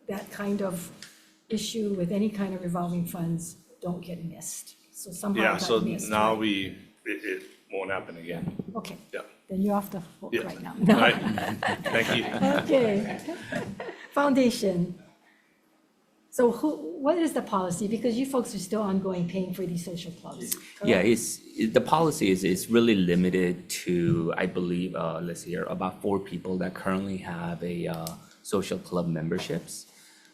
that kind of issue with any kind of revolving funds don't get missed. So somehow Yeah, got so missed, now right? it won't happen again. Okay, Yeah. then you're off the hook Yeah. right now. All right. Thank you. Okay. Foundation. So what is the policy? Because you folks are still ongoing paying for these social clubs. Yeah, correct? the policy is really limited to, I believe, let's see here, about 4 people that currently have a social club memberships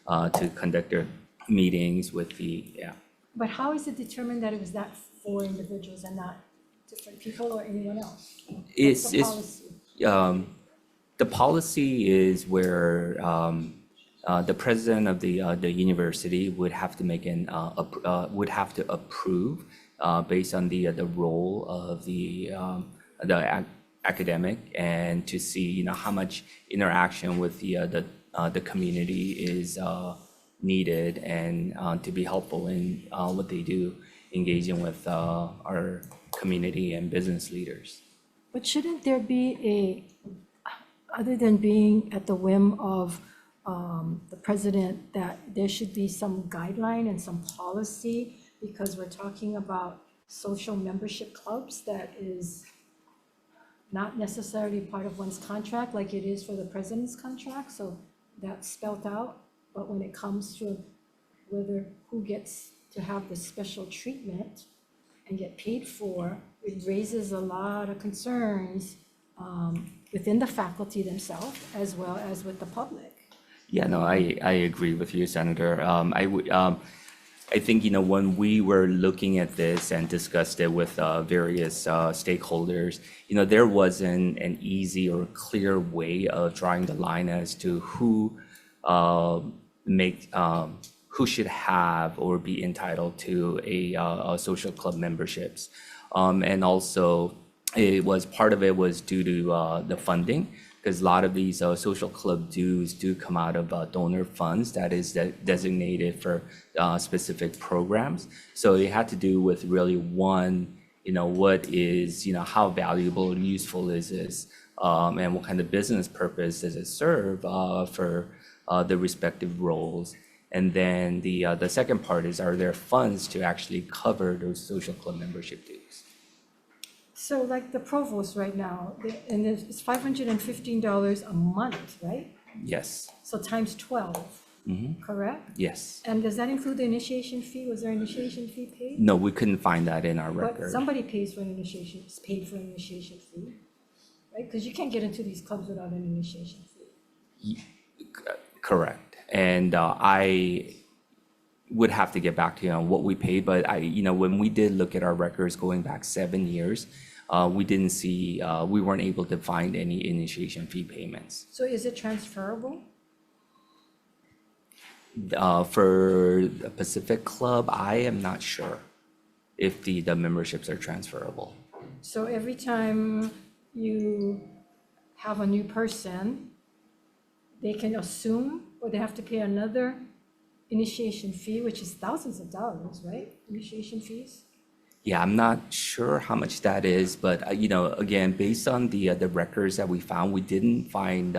to conduct their meetings with But how is it determined that it was that 4 individuals and not different people or anyone else? What's the policy? The policy is where the president of the university would have to make would have to approve based on the role of the academic and to see, how much interaction with the community is needed and to be helpful in what they do, engaging with our community and business leaders. But shouldn't there be other than being at the whim of the president, that there should be some guideline and some policy, because we're talking about social membership clubs that is not necessarily part of one's contract like it is for the president's contract, so that's spelled out. But when it comes to who gets to have the special treatment and get paid for, it raises a lot of concerns within the faculty themselves as well as with the public. Yeah, no, I agree with you, Senator. I think, when we were looking at this and discussed it with various stakeholders, there wasn't an easy or clear way of drawing the line as to who should have or be entitled to a social club memberships. And also, part of it was due to the funding, because a lot of these social club dues do come out of donor funds that is designated for specific programs. So it had to do with really one, what is, how valuable and useful is this, and what kind of business purpose does it serve for the respective roles. And then the second part is, are there funds to actually cover those social club membership dues? So like the provost right now, and it's $515 a month, right? Yes. So times 12, correct? Yes. And does that include the initiation fee? Was there an initiation fee paid? No, we couldn't find that in our But record. somebody pays for an initiation, is paid for an initiation fee, right? Because you can't get into these clubs without an initiation fee. Correct. And I would have to get back to you on what we paid, but when we did look at our records going back 7 years, we didn't see, we weren't able to find any initiation fee payments. So is it transferable? For the Pacific Club, I am not sure if the memberships are transferable. So every time you have a new person, they can assume, or they have to pay another initiation fee, which is thousands of dollars, right? Initiation fees? Yeah, I'm not sure how much that is, but again, based on the records that we found, we didn't find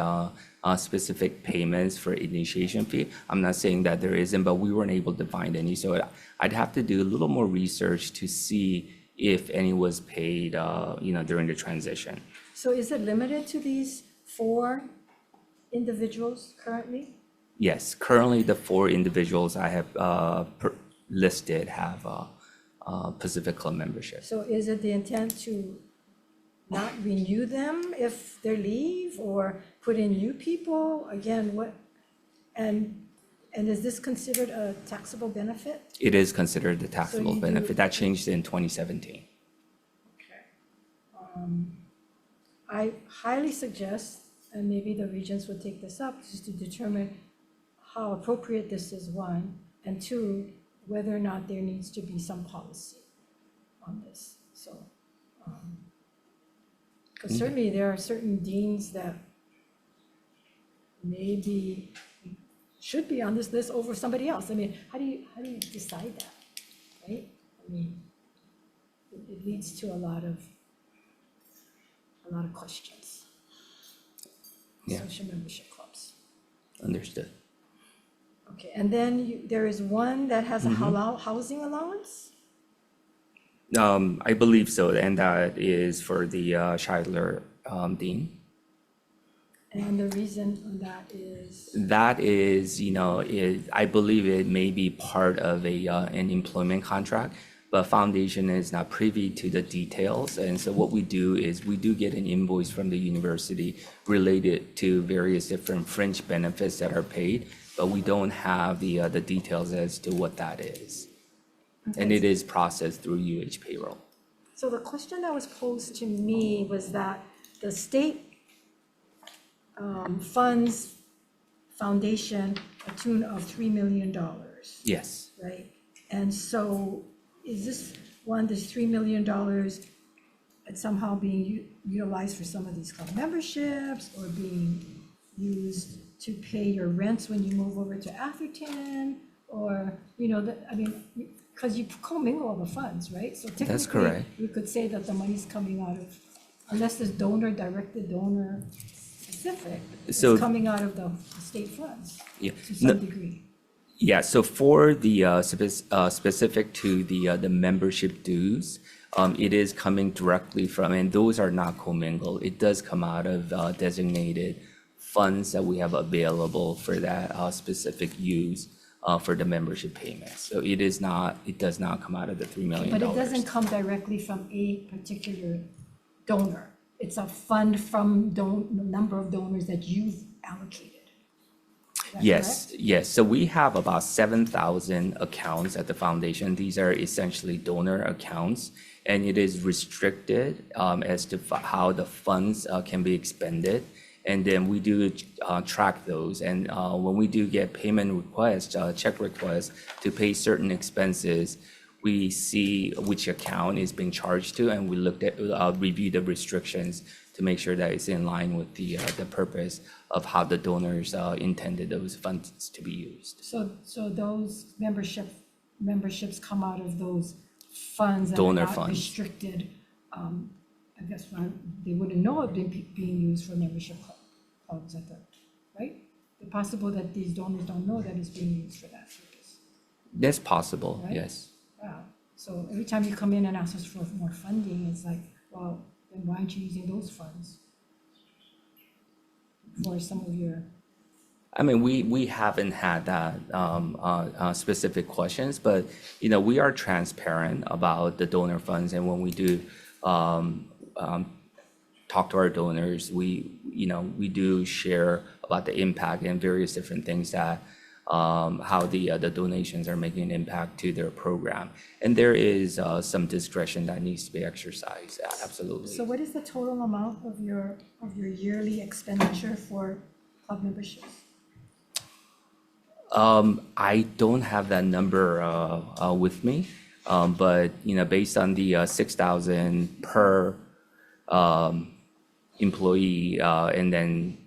specific payments for initiation fee. I'm not saying that there isn't, but we weren't able to find any. So I'd have to do a little more research to see if any was paid, during the transition. So is it limited to these 4 individuals currently? Yes, currently the 4 individuals I have listed have Pacific Club membership. So is it the intent to not renew them if they leave, or put in new people? Again, and is this considered a taxable benefit? It is considered a taxable you do- benefit. That changed in 2017. I highly suggest, and maybe the regents would take this up, just to determine how appropriate this is, 1, and 2, whether or not there needs to be some policy on this. So, because certainly there are certain deans that maybe should be on this list over somebody else. I mean, how do you decide that, right? I mean, it leads to a lot of questions. Yeah. Social membership clubs. Understood. Okay, and then there is one that has a halal housing allowance? I believe so, and that is for the Scheidler Dean. And the reason on that is? That is, I believe it may be part of an employment contract, but foundation is not privy to the details. And so what we do is we do get an invoice from the university related to various different fringe benefits that are paid, but we don't have the details as to what that is. And it is processed through UH payroll. So the question that was posed to me was that the state funds foundation a tune of $3 million, Yes. right? And so is this $3 million it's somehow being utilized for some of these club memberships or being used to pay your rents when you move over to Atherton, or, I mean, because you commingle all the funds, right? So technically, correct. we could say that the money's coming out of, unless it's directed donor specific, it's So- coming out of the state funds Yeah. to some degree. Yeah, so for the specific to the membership dues, it is coming directly from, and those are not commingled. It does come out of designated funds that we have available for that specific use for the membership payments. So it does not come out of the $3 million. But it doesn't come directly from a particular donor. It's a fund from the number of donors that you've allocated. Is that Yes, correct? yes. So we have about 7,000 accounts at the foundation. These are essentially donor accounts, and it is restricted as to how the funds can be expended. And then we do track those. And when we do get payment requests, check requests to pay certain expenses, we see which account is being charged to, and we review the restrictions to make sure that it's in line with the purpose of how the donors intended those funds to be used. So those memberships come out of those funds that are Donor not funds. restricted. I guess they wouldn't know it being used for membership clubs right? It's possible that these donors don't know that it's being used for that purpose. That's possible, Right? yes. Wow. So every time you come in and ask us for more funding, it's like, well, then why aren't you using those funds for some of your? I mean, we haven't had that specific questions, but, we are transparent about the donor funds. And when we do talk to our donors, we do share about the impact and various different things that, how the donations are making an impact to their program. And there is some discretion that needs to be exercised, absolutely. So what is the total amount of your yearly expenditure for club memberships? I don't have that number with me, but based on the 6,000 per employee, and then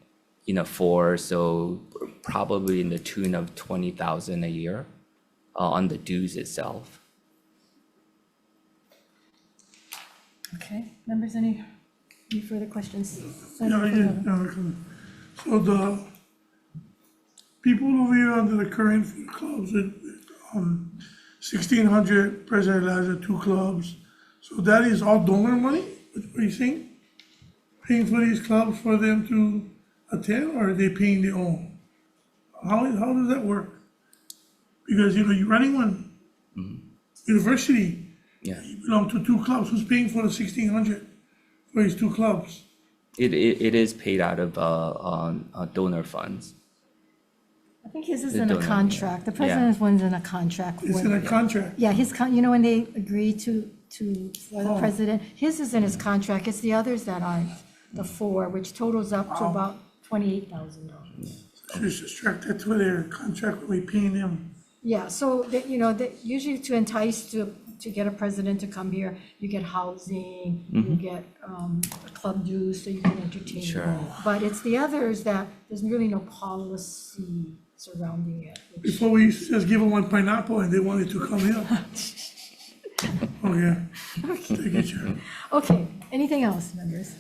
so probably in the tune of 20,000 a year on the dues itself. Okay, members, any further questions? So the people over here under the current clubs, 1,600 President Laza, 2 clubs. So that is all donor money, what are you saying? Paying for these clubs for them to attend, or are they paying their own? How does that work? Because, you're running one university. Yeah. You belong to 2 clubs. Who's paying for the 1,600 for these 2 clubs? It is paid out of donor funds. I think his is The in a donor, contract. The yeah. president's one's in a contract. It's in a contract. Yeah, when they agree for the president, his is in his contract. It's the others that aren't, the 4, which totals up to about $28,000. Just subtract that to their contract, we paying them. Yeah, so that usually to entice to get a president to come here, you get housing, you get club dues, so you can entertain Sure. them. But it's the others that there's really no policy surrounding it. which- Before we used to just give them one pineapple and they wanted to come here. Oh, yeah. Take it, Chair. Okay, anything else, members?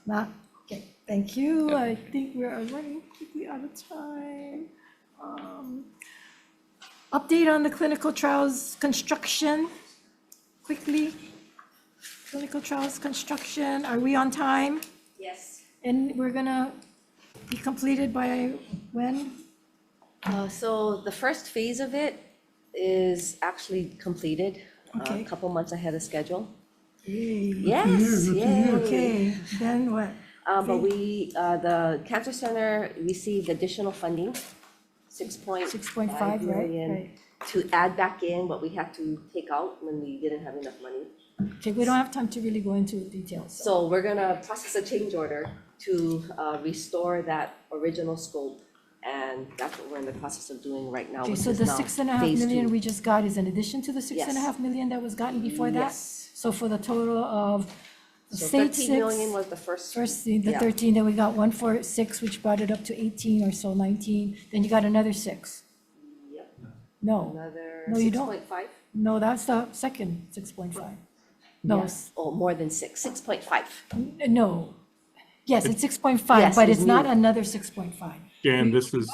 Not, okay, thank you. I think we are running quickly out of time. Update on the clinical trials construction, quickly. Clinical trials construction, are we on time? Yes. And we're gonna be completed by when? So the first phase of it is actually completed, Okay. a couple months ahead of schedule. Yay. Yes, yay. Okay, then what? But the Cancer Center received additional funding, 6.5 6.5, million, right? to add back in what we had to take out when we didn't have enough money. Okay, we don't have time to really go into details. So we're gonna process a change order to restore that original scope, and that's what we're in the process of doing right now. Okay, which so is the now $6.5 phase million 2. we just got is in addition to the $6.5 Yes. million that was gotten before that? Yes. So for the total of The So state 13 million 6, was the first. first, the Yeah. 13, then we got 146, which brought it up to 18 or so, 19, then you got another 6. Yep. No, Another No, you don't. 6.5? no, that's the second 6.5. No, Yes. Oh, more than 6.5. no. Yes, it's 6.5, Yes, but it's it's not new. another 6.5. Dan, this is,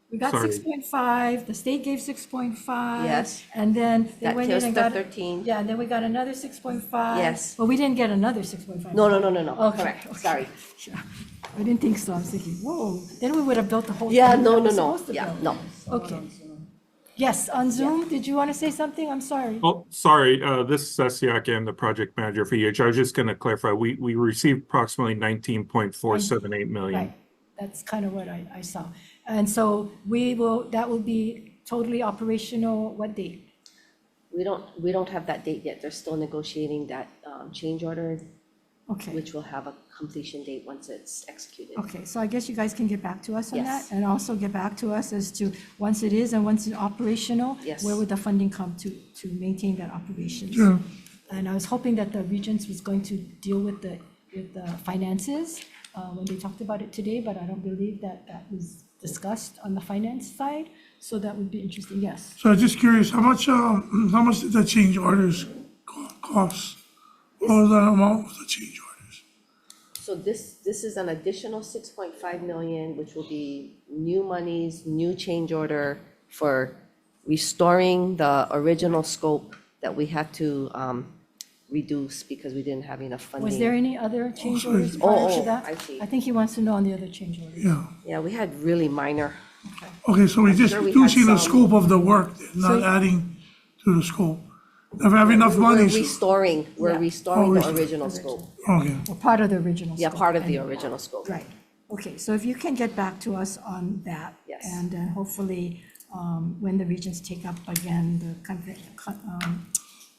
We got Sorry. 6.5, the state gave 6.5. Yes. And then they That went in was and the got. 13. Yeah, and then we got another 6.5. Yes. But we didn't get another 6.5. No, no, Okay, correct, okay. sorry. Yeah. I didn't think so, I was thinking, whoa, then we would have built the whole. Yeah, thing that no, we're no, no, supposed to yeah, build. no. Okay. Yes, on Zoom, did you want to say something? I'm sorry. oh, sorry, this is Sesiak, I'm the project manager for EH. I was just going to clarify, we received approximately 19.478 million. Right, that's kind of what I saw. And so that will be totally operational, what date? We don't have that date yet. They're still negotiating that change order, Okay. which will have a completion date once it's executed. Okay, so I guess you guys can get back to us on that? Yes. And also get back to us as to, once it is and once it's operational? Yes. Where would the funding come to maintain that operation? Sure. And I was hoping that the Regents was going to deal with the finances when they talked about it today, but I don't believe that was discussed on the finance side, so that would be interesting, yes. So I'm just curious, how much did the change orders cost? What was the amount of the change orders? So this is an additional 6.5 million, which will be new monies, new change order for restoring the original scope that we had to reduce because we didn't have enough funding. Was there any other change so orders it's- prior Oh, to that? I see. I think he wants to know on the other change orders. Yeah. Yeah, we had really minor. Okay, so we're just sure we had reducing the some. scope of the work, then, not So- adding to the scope. If we have enough money, We're restoring Yeah. the Oh, original scope. okay. Or part of the original Yeah, scope. part of the And- original scope. Right, okay, so if you can get back to us on that. Yes. And then hopefully, when the Regents take up again the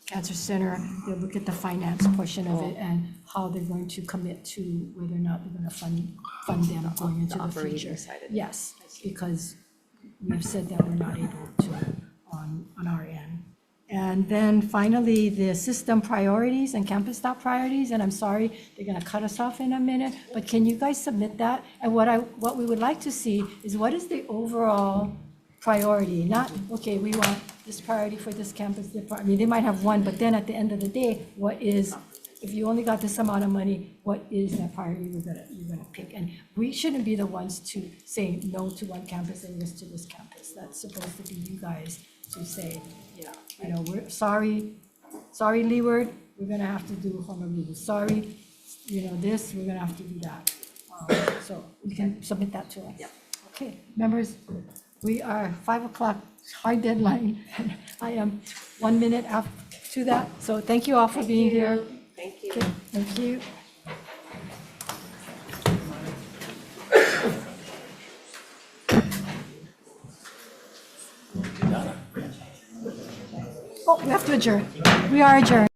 Cancer Center, they'll look at the finance portion of it and how they're going to commit to whether or not they're going to fund them going into the operating future. side of it. Yes, because we've said that we're not able to on our end. And then finally, the system priorities and campus stop priorities, and I'm sorry, they're gonna cut us off in a minute, but can you guys submit that? And what we would like to see is what is the overall priority? Not, okay, we want this priority for this campus, I mean, they might have one, but then at the end of the day, what is, if you only got this amount of money, what is that priority you're gonna pick? And we shouldn't be the ones to say no to one campus and yes to this campus. That's supposed to be you guys to say, yeah, you know, we're sorry, Leeward, we're gonna have to do Honolulu. Sorry, you know, this, we're gonna have to do that. So you can submit that to us. Yep. Okay, members, we are 5 o'clock, hard deadline. I am 1 minute after to that, so thank you all for being here. Thank you. Okay, thank you. Oh, we have to adjourn. We are adjourned.